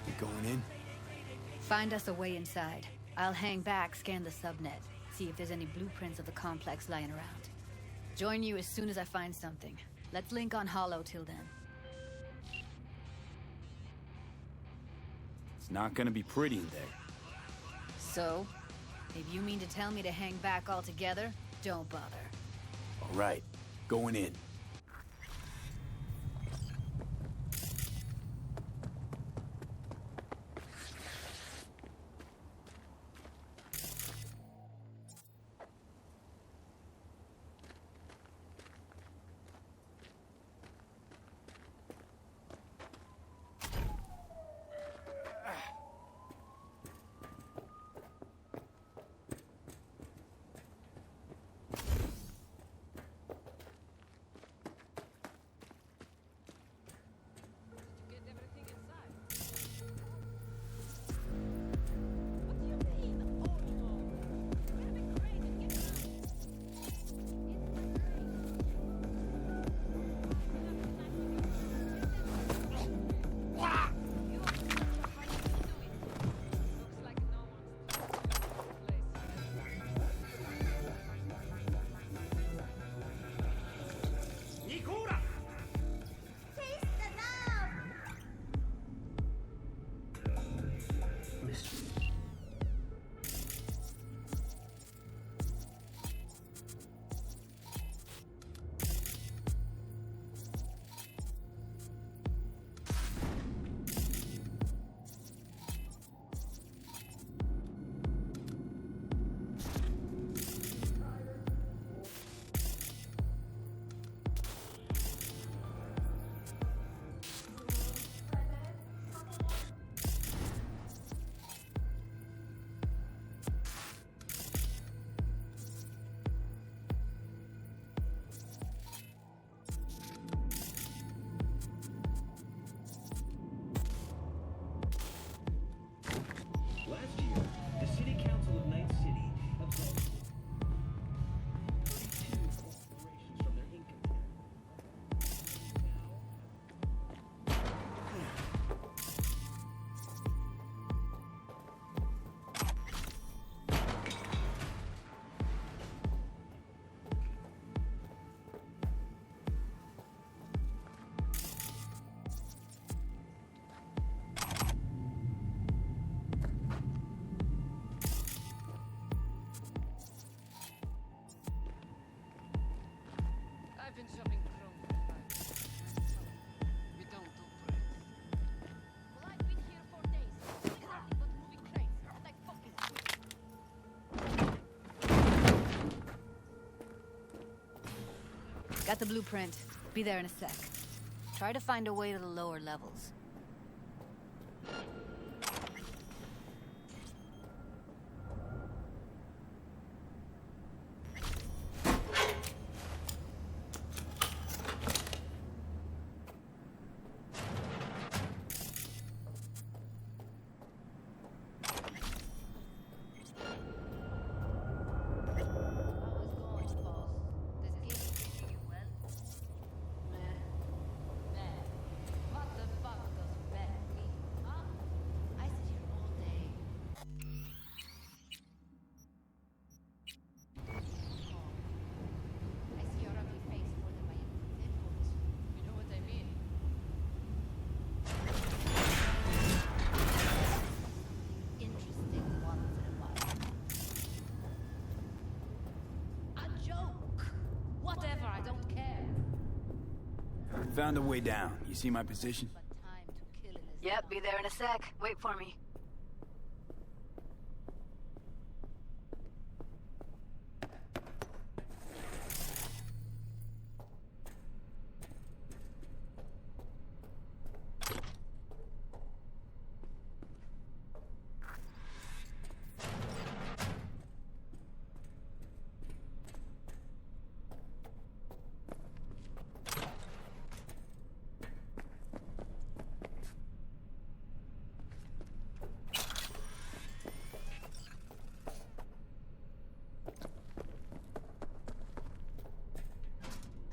You going in? Find us a way inside. I'll hang back, scan the subnet, see if there's any blueprints of the complex lying around. Join you as soon as I find something. Let's link on Hollow till then. It's not gonna be pretty in there. So, if you mean to tell me to hang back altogether, don't bother. All right, going in. Got the blueprint. Be there in a sec. Try to find a way to the lower levels. Found a way down. You see my position? Yep, be there in a sec. Wait for me.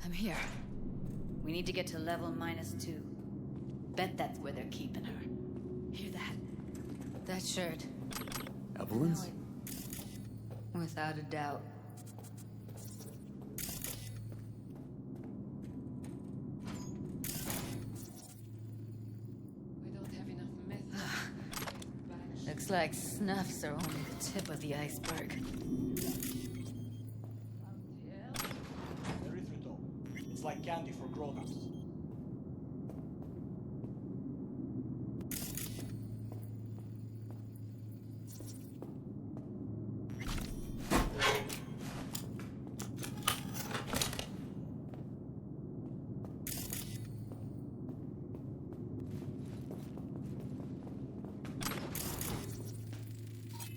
I'm here. We need to get to level -2. Bet that's where they're keeping her. Hear that? That shirt. Evelyn's? Without a doubt. We don't have enough meth. Looks like snuffs are only the tip of the iceberg. It's like candy for grown-ups.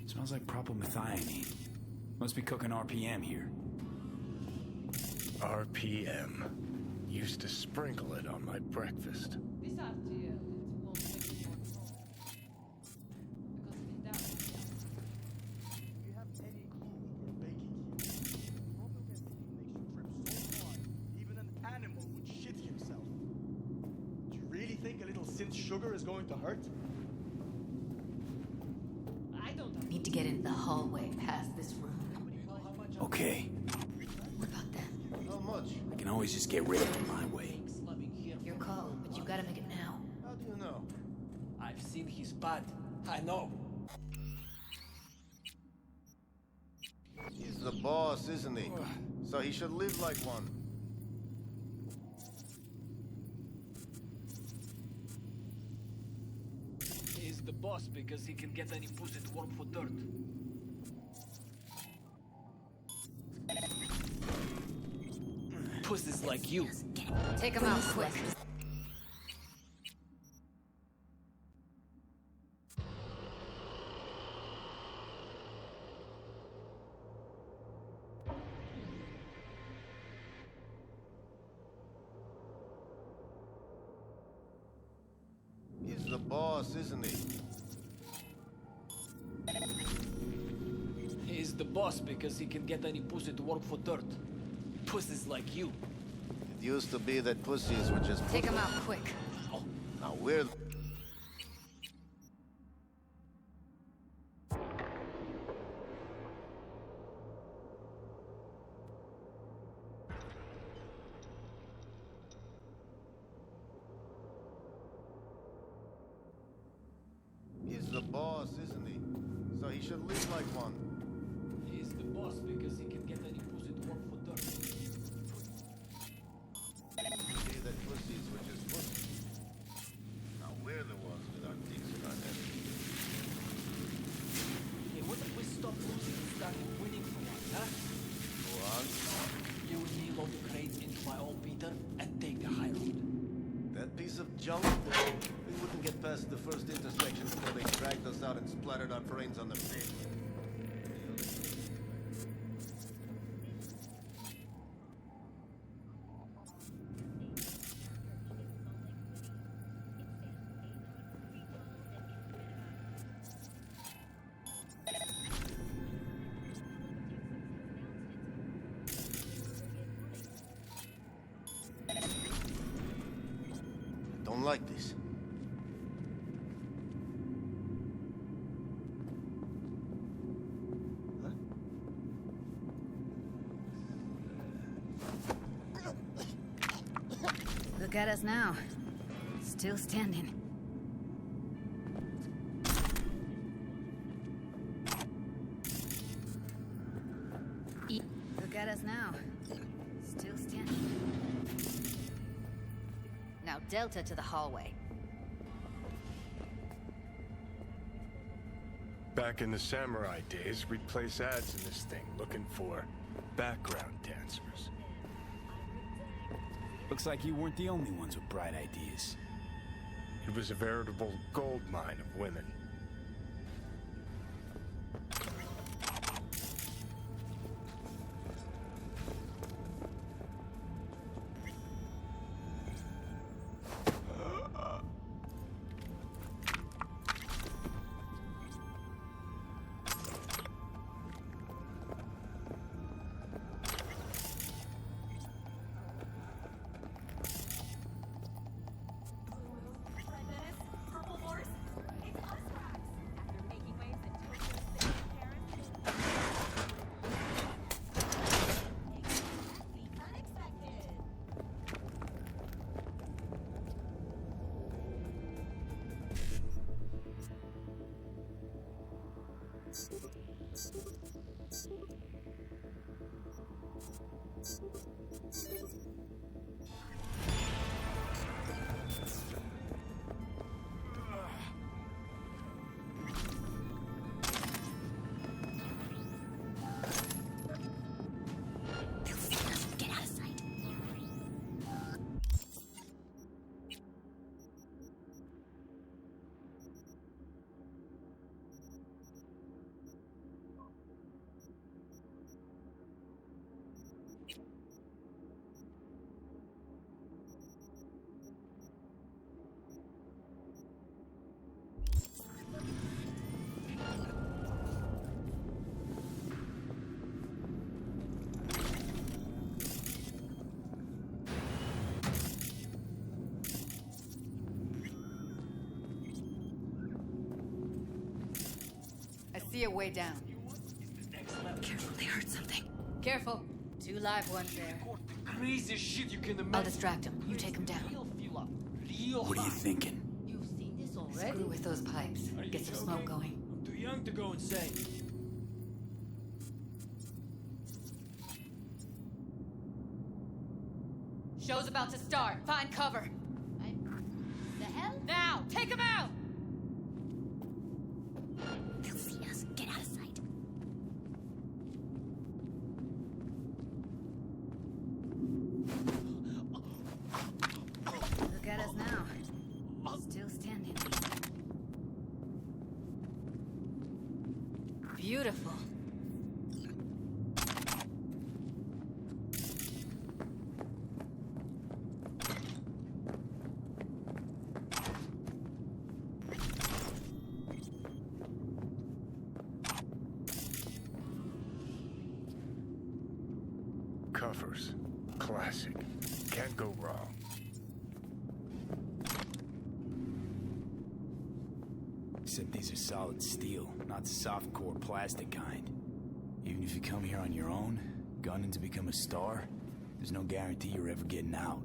Smells like propylmethionine. Must be cooking RPM here. RPM. Used to sprinkle it on my breakfast. This RTL, it won't make me more cold. Because if it does, You have any clue what we're baking here? Propylmethylene makes you trip so hard, even an animal would shit himself. Do you really think a little synth sugar is going to hurt? I don't know. Need to get into the hallway past this room. Okay. What about them? Not much. I can always just get rid of it my way. Your call, but you gotta make it now. How do you know? I've seen his pad. I know. He's the boss, isn't he? So he should live like one. He's the boss because he can get any pussy to work for dirt. Pussies like you. Take him out quick. He's the boss, isn't he? He's the boss because he can get any pussy to work for dirt. Pussies like you. It used to be that pussies were just... Take him out quick. Now we're... He's the boss, isn't he? So he should live like one. He's the boss because he can get any pussy to work for dirt. See that pussies were just pussies. Now we're the ones with our dicks in our heads. Hey, what if we stop losing and start winning for once, huh? Go on. You and me load crates into my old elevator and take the high road. That piece of junk? We wouldn't get past the first intersection before they dragged us out and splattered our brains on the pavement. Don't like this. Look at us now. Still standing. Look at us now. Still standing. Now Delta to the hallway. Back in the samurai days, we'd place ads in this thing looking for background dancers. Looks like you weren't the only ones with bright ideas. It was a veritable gold mine of women. Get out of sight. I see a way down. Careful, they heard something. Careful. 2 live ones there. Craziest shit you can imagine. I'll distract him. You take him down. What are you thinking? You've seen this already? Screw with those pipes. Get some smoke going. I'm too young to go insane. Show's about to start. Find cover. The hell? Now, take him out! They'll see us. Get out of sight. Look at us now. Still standing. Beautiful. Covers. Classic. Can't go wrong. Except these are solid steel, not the soft-core plastic kind. Even if you come here on your own, gunning to become a star, there's no guarantee you're ever getting out.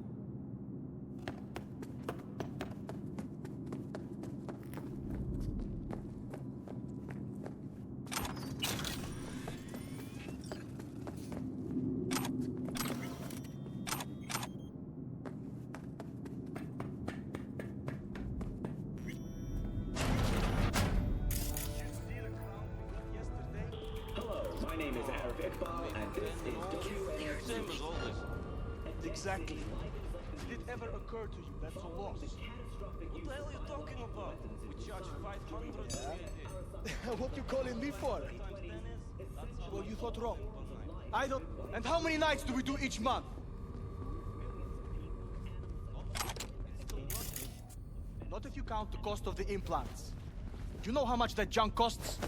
Hello, my name is Arif Iqbal, and this is WNRC. Same as always. The Exactly. Did it ever occur to you that's a loss? What the hell are you talking about? We charge 500 for What you calling me for? Well, you thought wrong. I don't... And how many nights do we do each month? Not if you count the cost of the implants. You know how much that junk costs?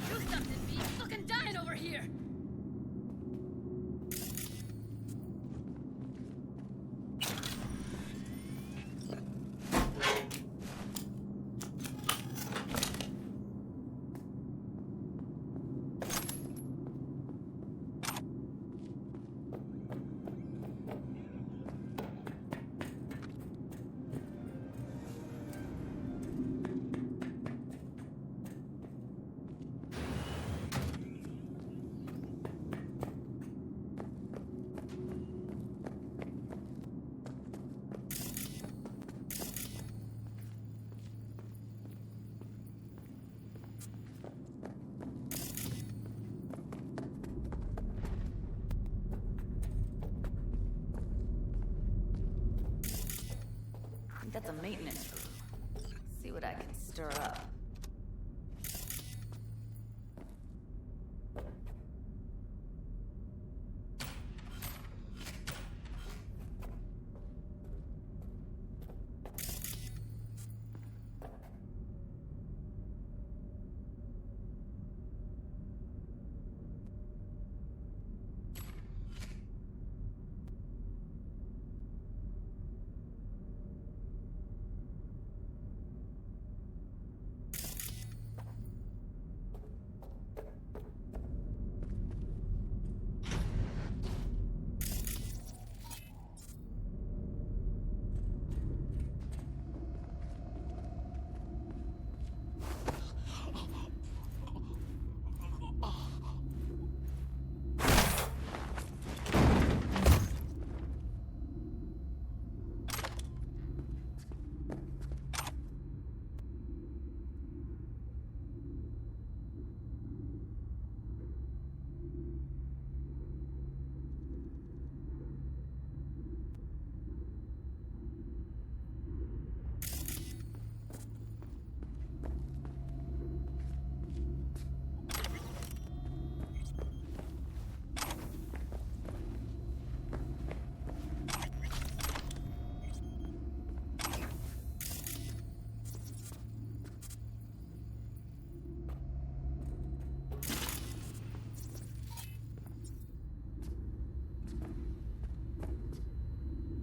Do something, B. I'm fucking dying over here. I think that's a maintenance room. See what I can stir up.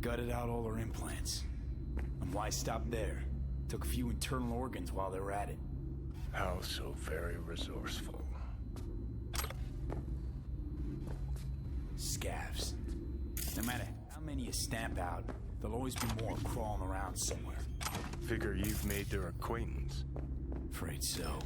Gutted out all her implants. And why stop there? Took a few internal organs while they were at it. How so very resourceful. Scavs. No matter how many you stamp out, there'll always be more crawling around somewhere. Figure you've made their acquaintance. Afraid so.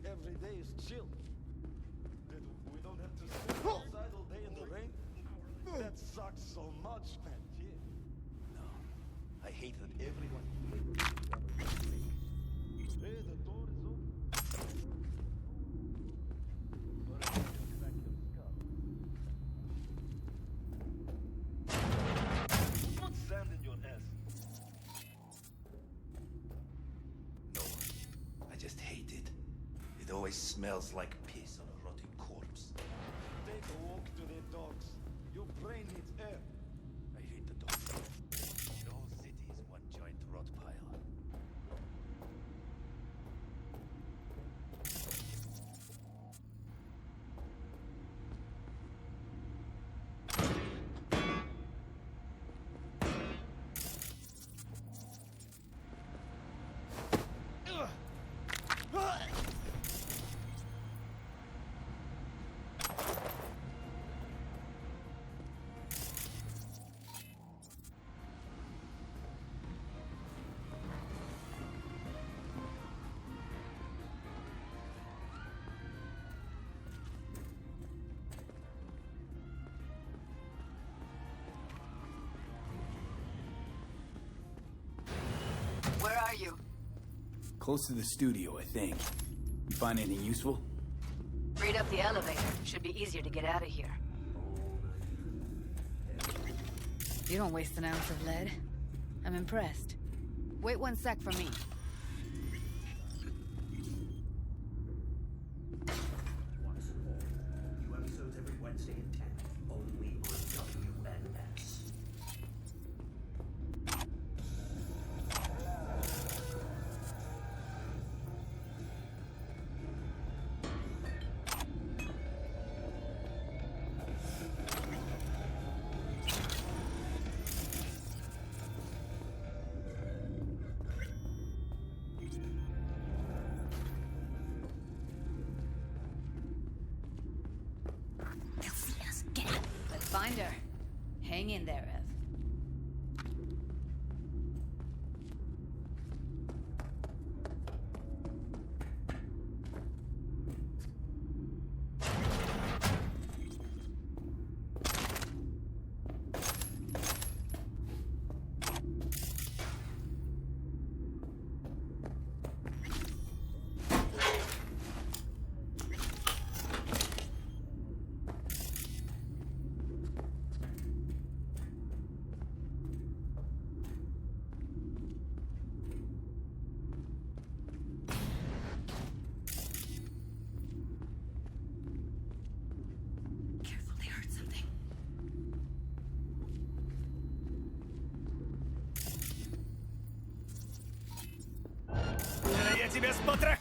Every day is chill. Then we don't have to sit outside all day in the rain. That sucks so much, man. Yeah. No, I hate that everyone. Hey, the door is open. Or I can crack your skull. Put sand in your ass. No, I just hate it. It always smells like piss on a rotting corpse. Take a walk to the dogs. Your brain needs air. I hate the dogs. The whole city is one giant rot pile. Close to the studio, I think. You find anything useful? Freed up the elevator. Should be easier to get out of here. You don't waste an ounce of lead. I'm impressed. Wait 1 sec for me. New episodes every Wednesday at 10, only on WNS. Let's find her. Hang in there, Ev. Я тебя смотрю!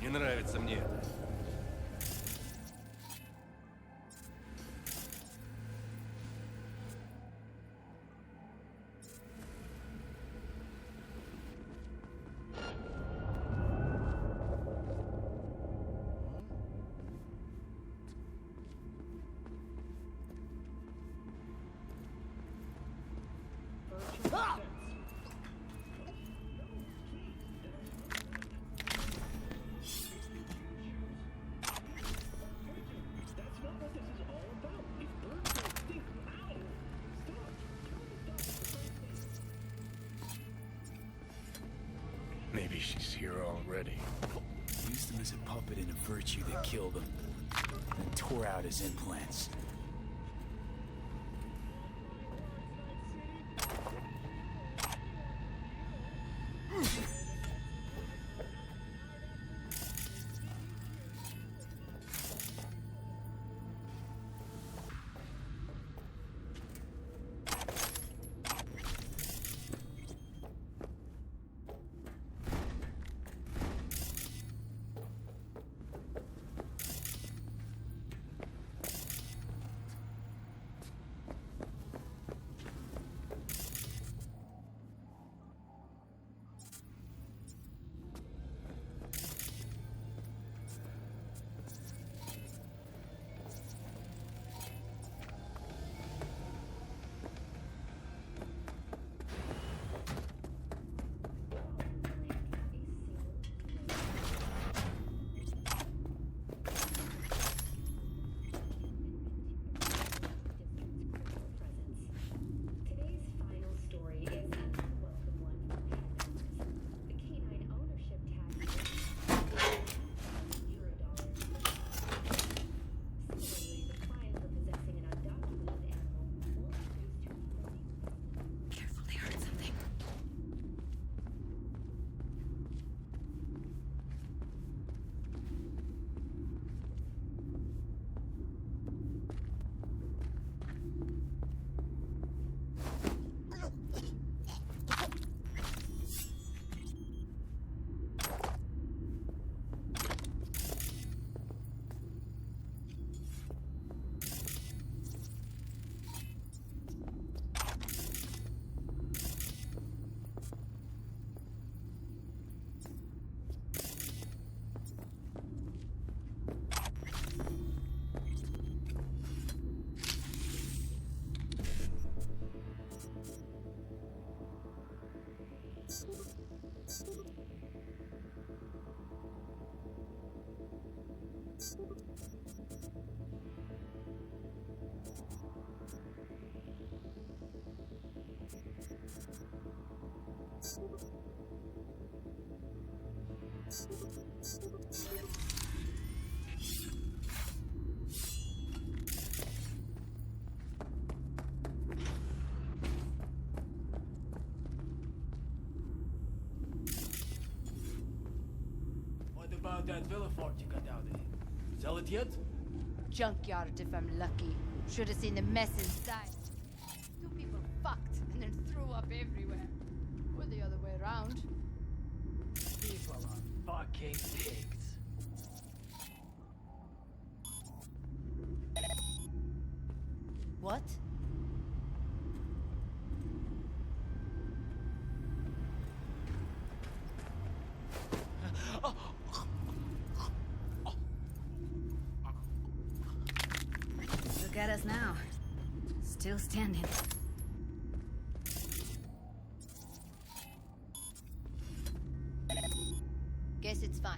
Не нравится мне это. Maybe she's here already. Used him as a puppet in a virtue that killed him. Then tore out his implants. What about that villa fort you got out there? Sell it yet? Junkyard if I'm lucky. Should have seen the mess inside. Two people fucked and then threw up everywhere. Or the other way around. People are fucking pigs. What? Look at us now. Still standing. Guess it's fine.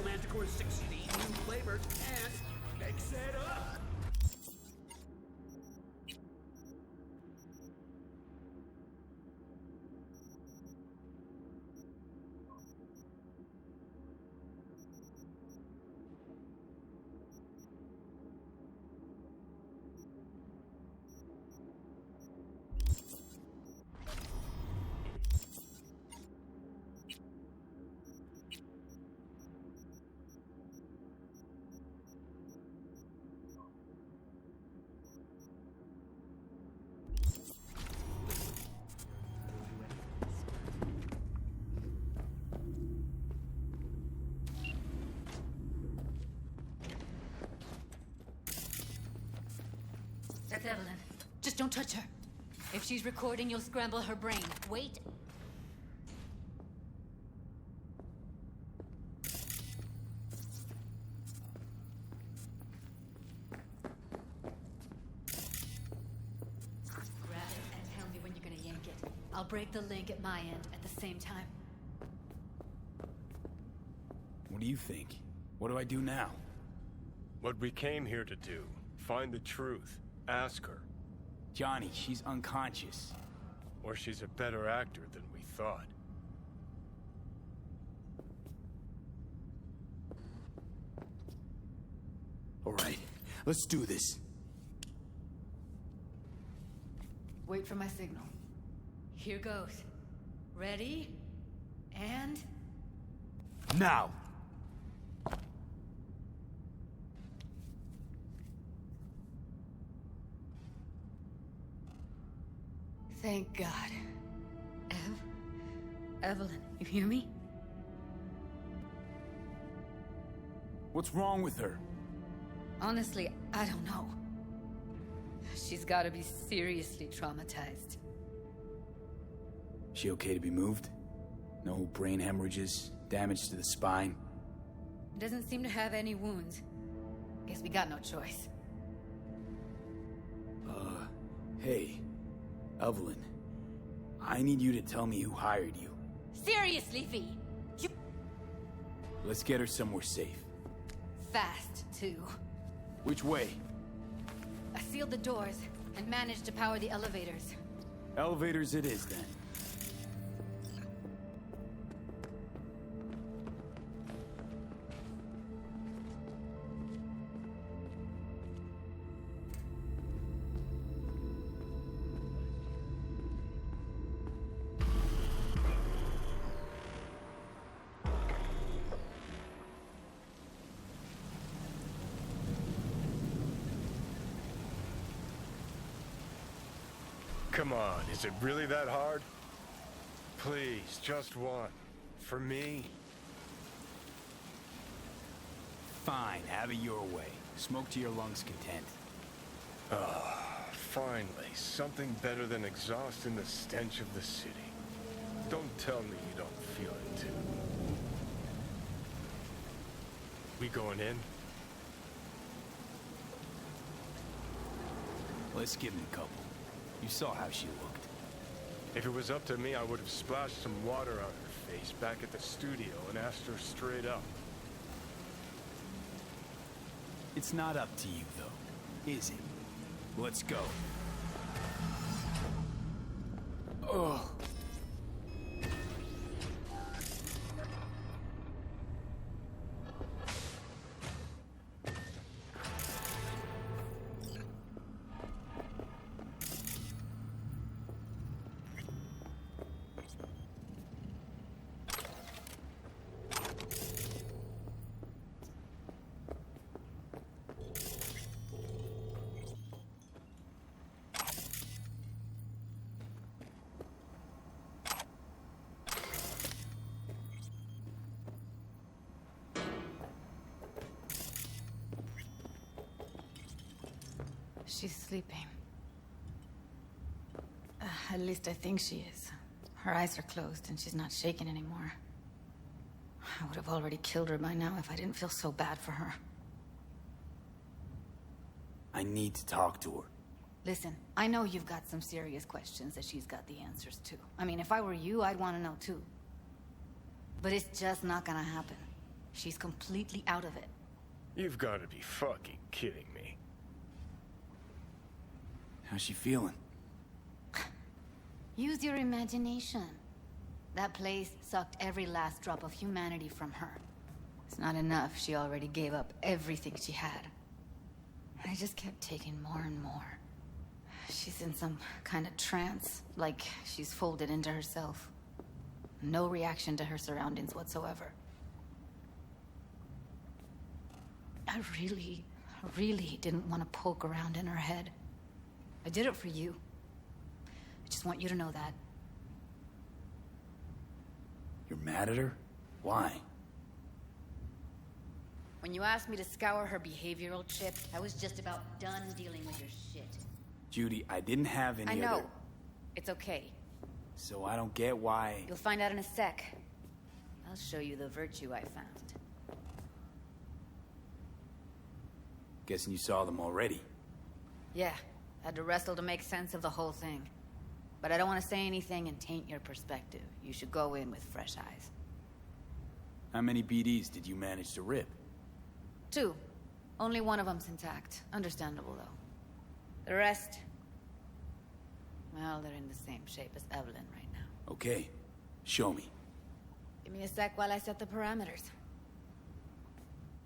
Manticore's 16 new flavors and mix it up! That's Evelyn. Just don't touch her. If she's recording, you'll scramble her brain. Wait. Grab it and tell me when you're gonna yank it. I'll break the link at my end at the same time. What do you think? What do I do now? What we came here to do. Find the truth. Ask her. Johnny, she's unconscious. Or she's a better actor than we thought. All right, let's do this. Wait for my signal. Here goes. Ready? And... now! Thank God. Evelyn, you hear me? What's wrong with her? Honestly, I don't know. She's gotta be seriously traumatized. She okay to be moved? No brain hemorrhages, damage to the spine? Doesn't seem to have any wounds. Guess we got no choice. Hey, Evelyn. I need you to tell me who hired you. Seriously, V! You... Let's get her somewhere safe. Fast, too. Which way? I sealed the doors and managed to power the elevators. Elevators it is, then. Come on, is it really that hard? Please, just one. For me? Fine, have it your way. Smoke to your lungs' content. Oh, finally, something better than exhaust in the stench of the city. Don't tell me you don't feel it, too. We going in? Let's give him a couple. You saw how she looked. If it was up to me, I would have splashed some water on her face back at the studio and asked her straight up. It's not up to you, though, is it? Let's go. Ugh. She's sleeping. At least I think she is. Her eyes are closed and she's not shaking anymore. I would have already killed her by now if I didn't feel so bad for her. I need to talk to her. Listen, I know you've got some serious questions that she's got the answers to. I mean, if I were you, I'd want to know too. But it's just not gonna happen. She's completely out of it. You've got to be fucking kidding me. How's she feeling? Use your imagination. That place sucked every last drop of humanity from her. It's not enough. She already gave up everything she had. I just kept taking more and more. She's in some kind of trance, like she's folded into herself. No reaction to her surroundings whatsoever. I really didn't want to poke around in her head. I did it for you. I just want you to know that. You're mad at her? Why? When you asked me to scour her behavioral chip, I was just about done dealing with your shit. Judy, I didn't have any I know. other... It's okay. So I don't get why... You'll find out in a sec. I'll show you the virtue I found. Guessing you saw them already. Yeah, had to wrestle to make sense of the whole thing. But I don't want to say anything and taint your perspective. You should go in with fresh eyes. How many BDs did you manage to rip? 2. Only one of them's intact. Understandable, though. The rest... well, they're in the same shape as Evelyn right now. Okay. Show me. Give me a sec while I set the parameters.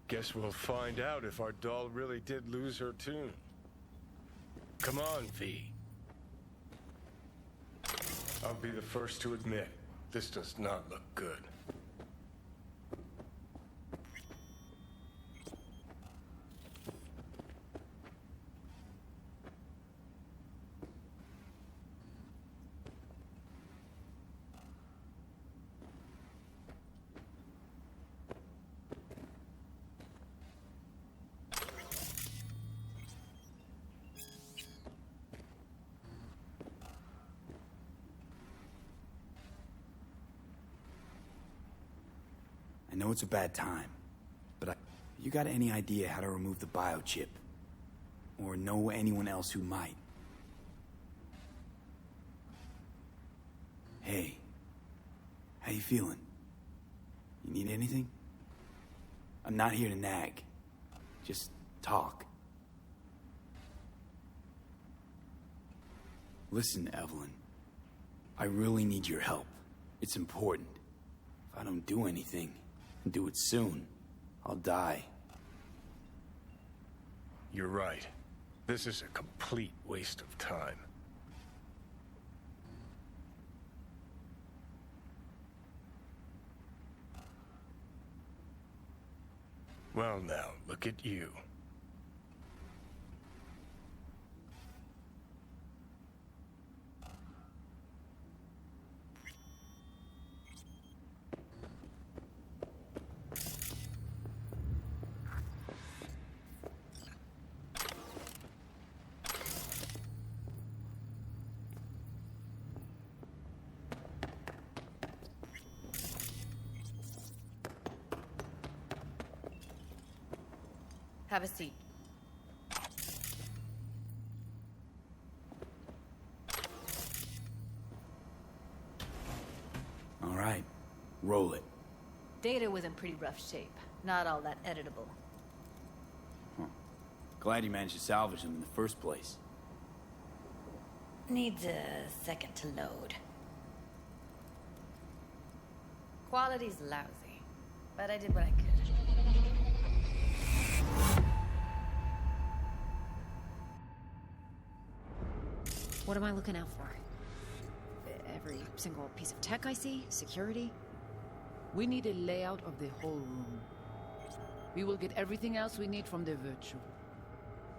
Guess we'll find out if our doll really did lose her tune. Come on, V. I'll be the first to admit, this does not look good. I know it's a bad time, but you got any idea how to remove the biochip? Or know anyone else who might? Hey, how you feeling? You need anything? I'm not here to nag. Just talk. Listen, Evelyn. I really need your help. It's important. If I don't do anything, and do it soon, I'll die. You're right. This is a complete waste of time. Well now, look at you. Have a seat. All right, roll it. Data was in pretty rough shape. Not all that editable. Glad you managed to salvage them in the first place. Needs a second to load. Quality's lousy, but I did what I could. What am I looking out for? Every single piece of tech I see? Security? We need a layout of the whole room. We will get everything else we need from the virtual.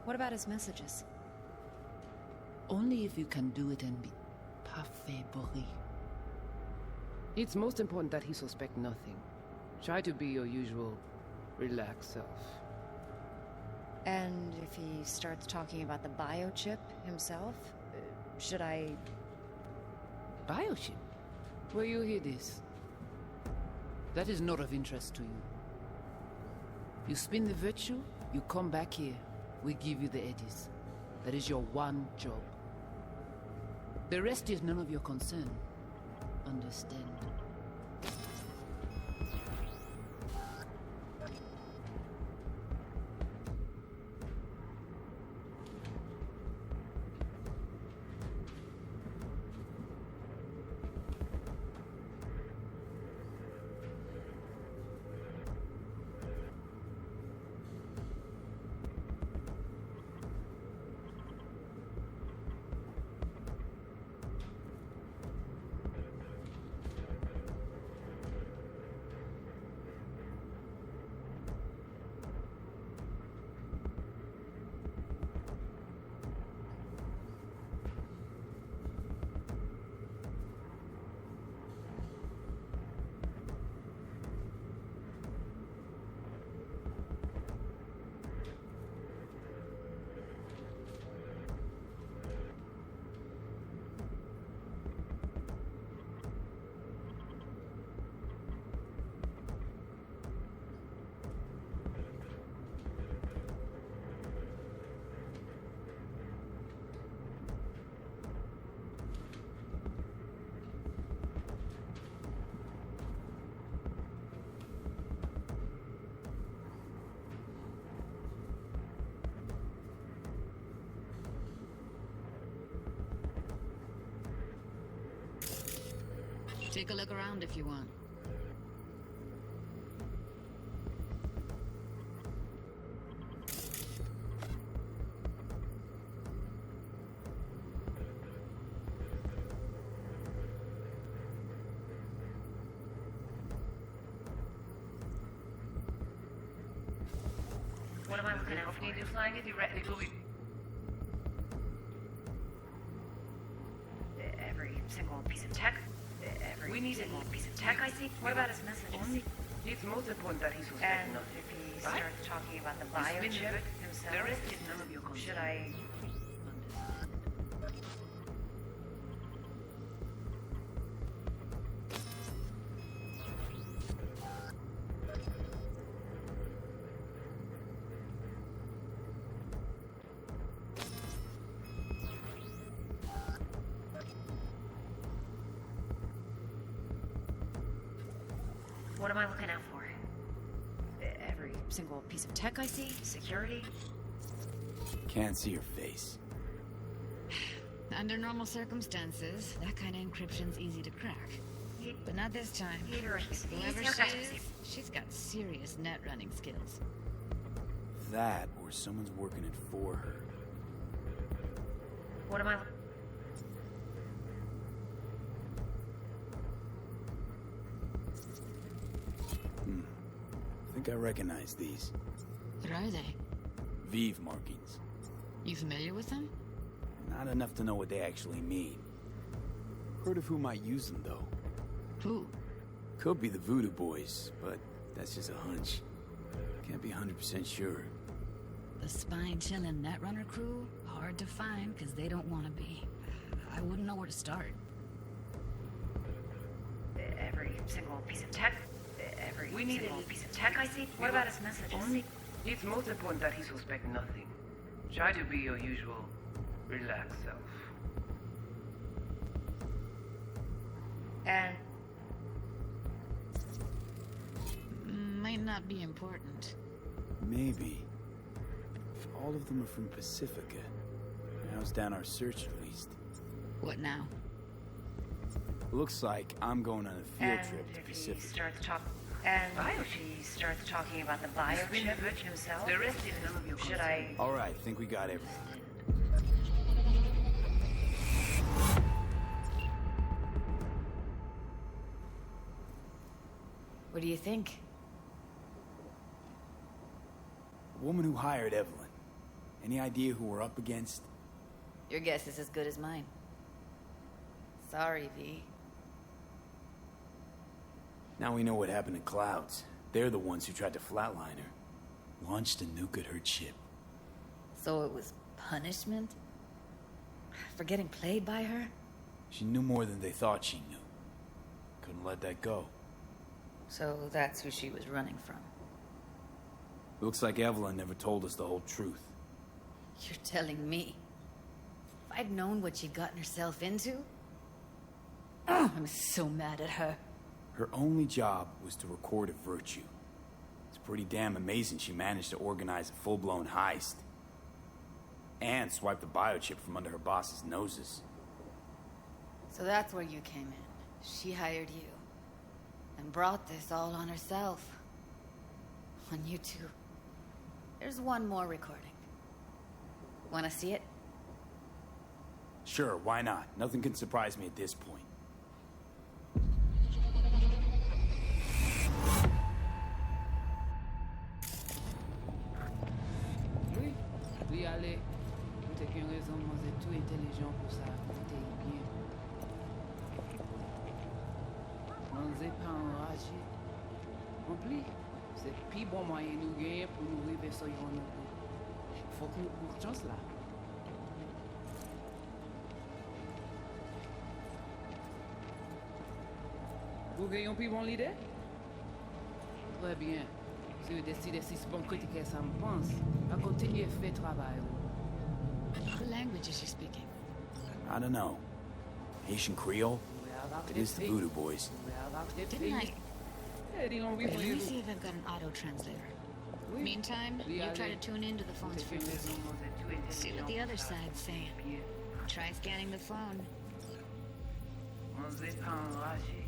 What about his messages? Only if you can do it and be parfait bourré. It's most important that he suspect nothing. Try to be your usual, relaxed self. And if he starts talking about the biochip himself, should I... Biochip? Where you hear this? That is not of interest to you. You spin the virtue, you come back here. We give you the eddies. That is your one job. The rest is none of your concern. Understand? Take a look around if you want. What am I looking out for? Need to flag it directly to every single piece of tech. Every single piece of tech I see. What about his messages? It's most important that he suspect And nothing. if he starts talking about the biochip himself, the rest is none of your concern. should I... What am I looking out for? Every single piece of tech I see? Security? Can't see your face. Under normal circumstances, that kind of encryption's easy to crack. But not this time. Whoever she is, she's got serious net running skills. That, or someone's working it for her. What am I... I think I recognize these. What are they? Vive markings. You familiar with them? Not enough to know what they actually mean. Heard of who might use them, though. Who? Could be the Voodoo Boys, but that's just a hunch. Can't be 100% sure. The spine-chilling Netrunner crew? Hard to find, because they don't want to be. I wouldn't know where to start. Every single piece of tech? Every single piece of tech I see? What about his messages? It's most important that he suspect nothing. Try to be your usual, relaxed self. And... might not be important. Maybe. If all of them are from Pacifica, narrows down our search at least. What now? Looks like I'm going on a field trip to Pacifica. She starts talking about the biochip himself. The rest is none of your concern. Should I... All right, think we got everything. What do you think? The woman who hired Evelyn. Any idea who we're up against? Your guess is as good as mine. Sorry, V. Now we know what happened to Clouds. They're the ones who tried to flatline her. Launched a nuke at her ship. So it was punishment? For getting played by her? She knew more than they thought she knew. Couldn't let that go. So that's who she was running from. Looks like Evelyn never told us the whole truth. You're telling me? If I'd known what she'd gotten herself into? Oh, I'm so mad at her. Her only job was to record a virtue. It's pretty damn amazing she managed to organize a full-blown heist. And swipe the biochip from under her boss's noses. So that's where you came in. She hired you. And brought this all on herself. On you two. There's one more recording. Wanna see it? Sure, why not? Nothing can surprise me at this point. Oui, oui, allez. Vous avez raison, vous êtes tout intelligent pour ça. Écoutez bien. Vous n'êtes pas enragé. En plus, c'est le plus bon moyen de nous gagner pour nous arriver sur nous. Faut que nous prenions chance là. Vous gagnez une plus bonne idée? Très bien. Si vous décidez si c'est bon critiquer ça me pense, à continuer à faire travail. What language is she speaking? I don't know. Haitian Creole? It is the Voodoo Boys. Didn't I? Wait, let me see if I've got an auto-translator. Meantime, you try to tune into the phone's frequency. See what the other side's saying. Try scanning the phone. Vous êtes pas enragé.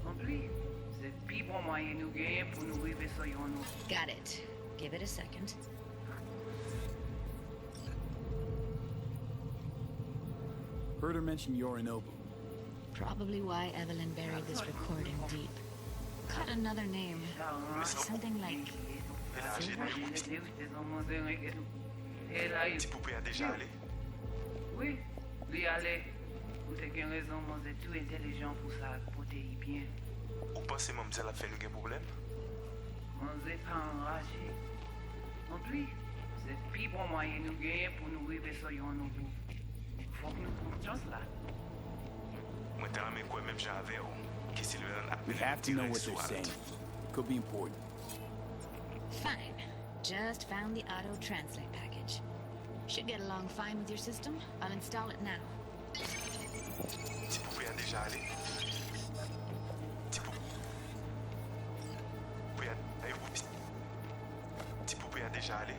En plus, c'est le plus bon moyen de nous gagner pour nous arriver sur nous. Got it. Give it a second. Heard her mention Yorinobu. Probably why Evelyn buried this recording deep. Caught another name. Something like... Petit poupée a déjà allé? Oui, lui allez. Vous avez raison, vous êtes tout intelligent pour ça, pour te y bien. Ou pensez que ça a fait nous un problème? Vous n'êtes pas enragé. En plus, c'est le plus bon moyen de nous gagner pour nous arriver sur nous. Faut que nous prenions chance là. We have to know what they're saying. Could be important. Fine. Just found the auto-translate package. Should get along fine with your system. I'll install it now. Petit poupée a déjà allé? Petit poupée a déjà allé?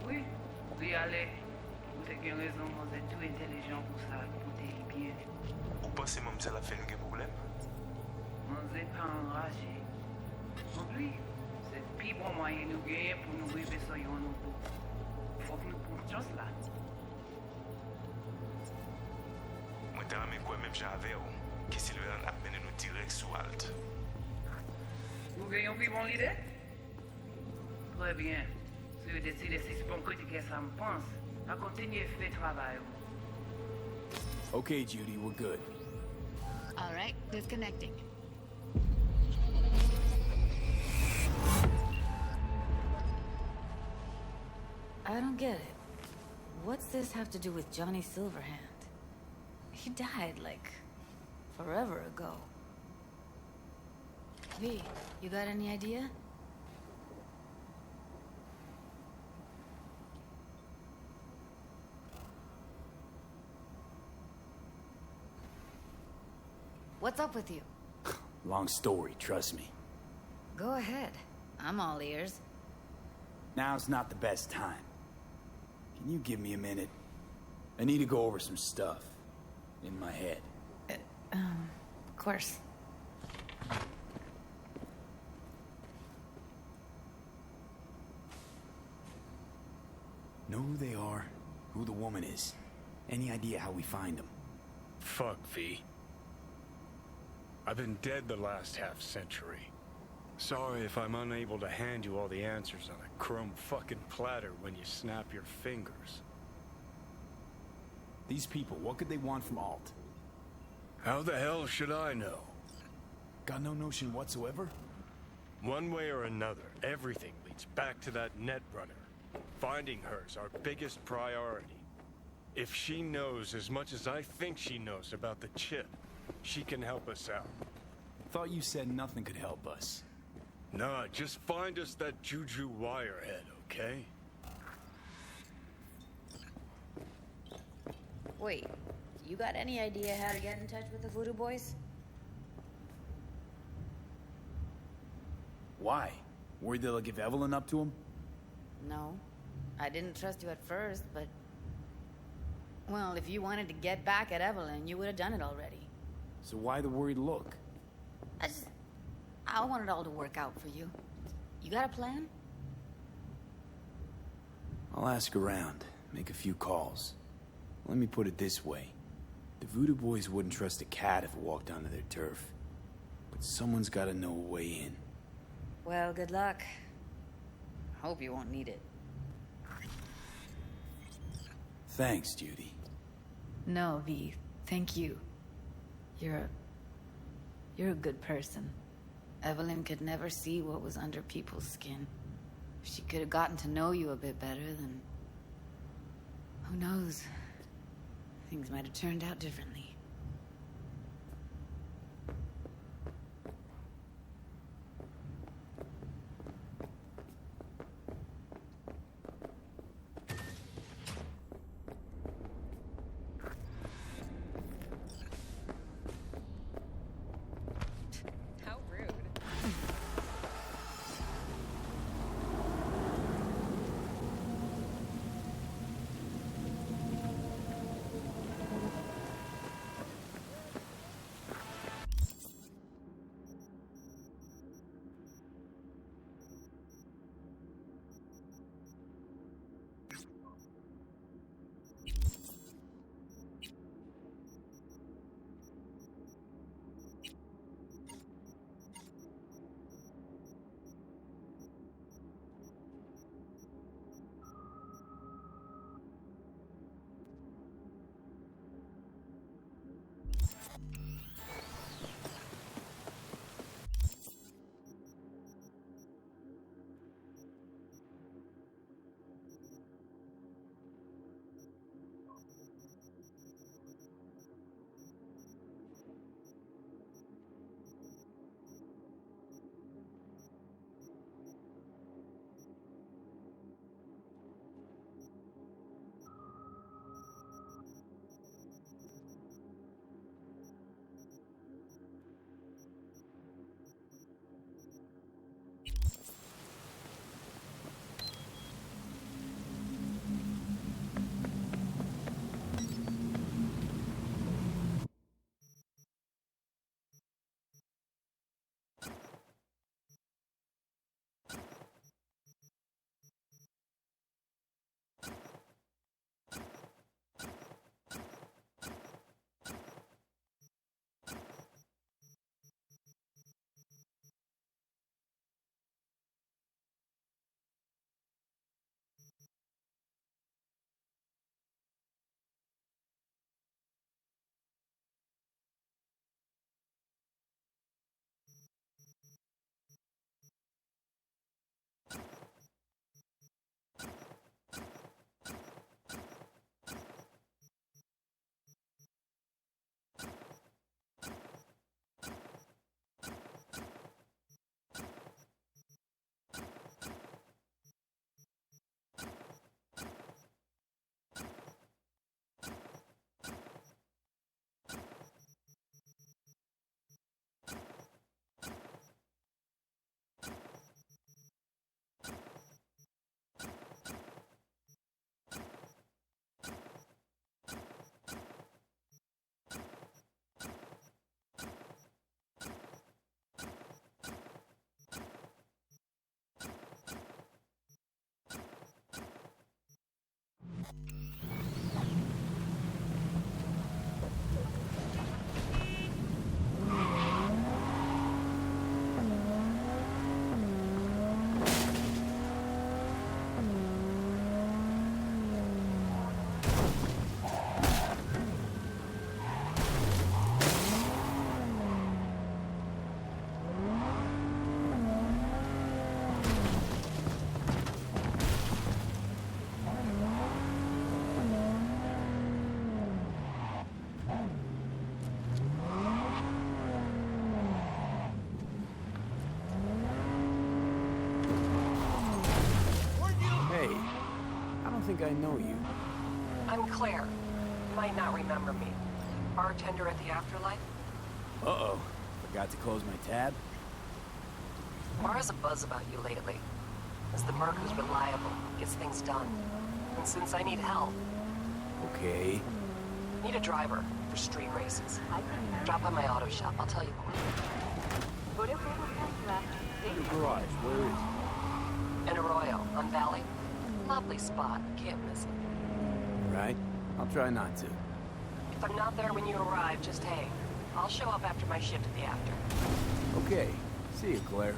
Oui, lui allez. Vous avez raison, vous êtes tout intelligent pour ça, pour te y bien. Ou pensez que ça a fait nous un problème? Vous n'êtes pas enragé. En plus, c'est le plus bon moyen de nous gagner pour nous arriver sur nous. Faut que nous prenions chance là. Moi, t'as même quoi même j'avais, que Sylvain a mené nous direct sur Alt. Vous gagnez une plus bonne idée? Très bien. Si vous décidez si c'est bon critiquer ça me pense, à continuer à faire travail. Okay, Judy, we're good. All right, disconnecting. I don't get it. What's this have to do with Johnny Silverhand? He died, like, forever ago. V, you got any idea? What's up with you? Long story, trust me. Go ahead. I'm all ears. Now's not the best time. Can you give me a minute? I need to go over some stuff. In my head. Of course. Know who they are, who the woman is. Any idea how we find them? Fuck, V. I've been dead the last half-century. Sorry if I'm unable to hand you all the answers on a chrome fucking platter when you snap your fingers. These people, what could they want from Alt? How the hell should I know? Got no notion whatsoever? One way or another, everything leads back to that Netrunner. Finding her's our biggest priority. If she knows as much as I think she knows about the chip, she can help us out. Thought you said nothing could help us. Nah, just find us that Juju wirehead, okay? Wait, you got any idea how to get in touch with the Voodoo Boys? Why? Worried they'll give Evelyn up to him? No. I didn't trust you at first, but... Well, if you wanted to get back at Evelyn, you would have done it already. So why the worried look? I want it all to work out for you. You got a plan? I'll ask around, make a few calls. Let me put it this way. The Voodoo Boys wouldn't trust a cat if it walked onto their turf. But someone's gotta know a way in. Well, good luck. Hope you won't need it. Thanks, Judy. No, V. Thank you. You're a good person. Evelyn could never see what was under people's skin. If she could have gotten to know you a bit better, then... Who knows? Things might have turned out differently. How rude. think I know you. I'm Claire. You might not remember me. Bartender at the Afterlife? Uh-oh. Forgot to close my tab? Mara's a buzz about you lately. As the merc who's reliable, gets things done. And since I need help... Okay. Need a driver for street races. Drop by my auto shop, I'll tell you more. Your garage, where is it? In Arroyo, on Valley. Lovely spot, can't miss it. Right. I'll try not to. If I'm not there when you arrive, just hang. I'll show up after my shift at the after. Okay. See you, Claire.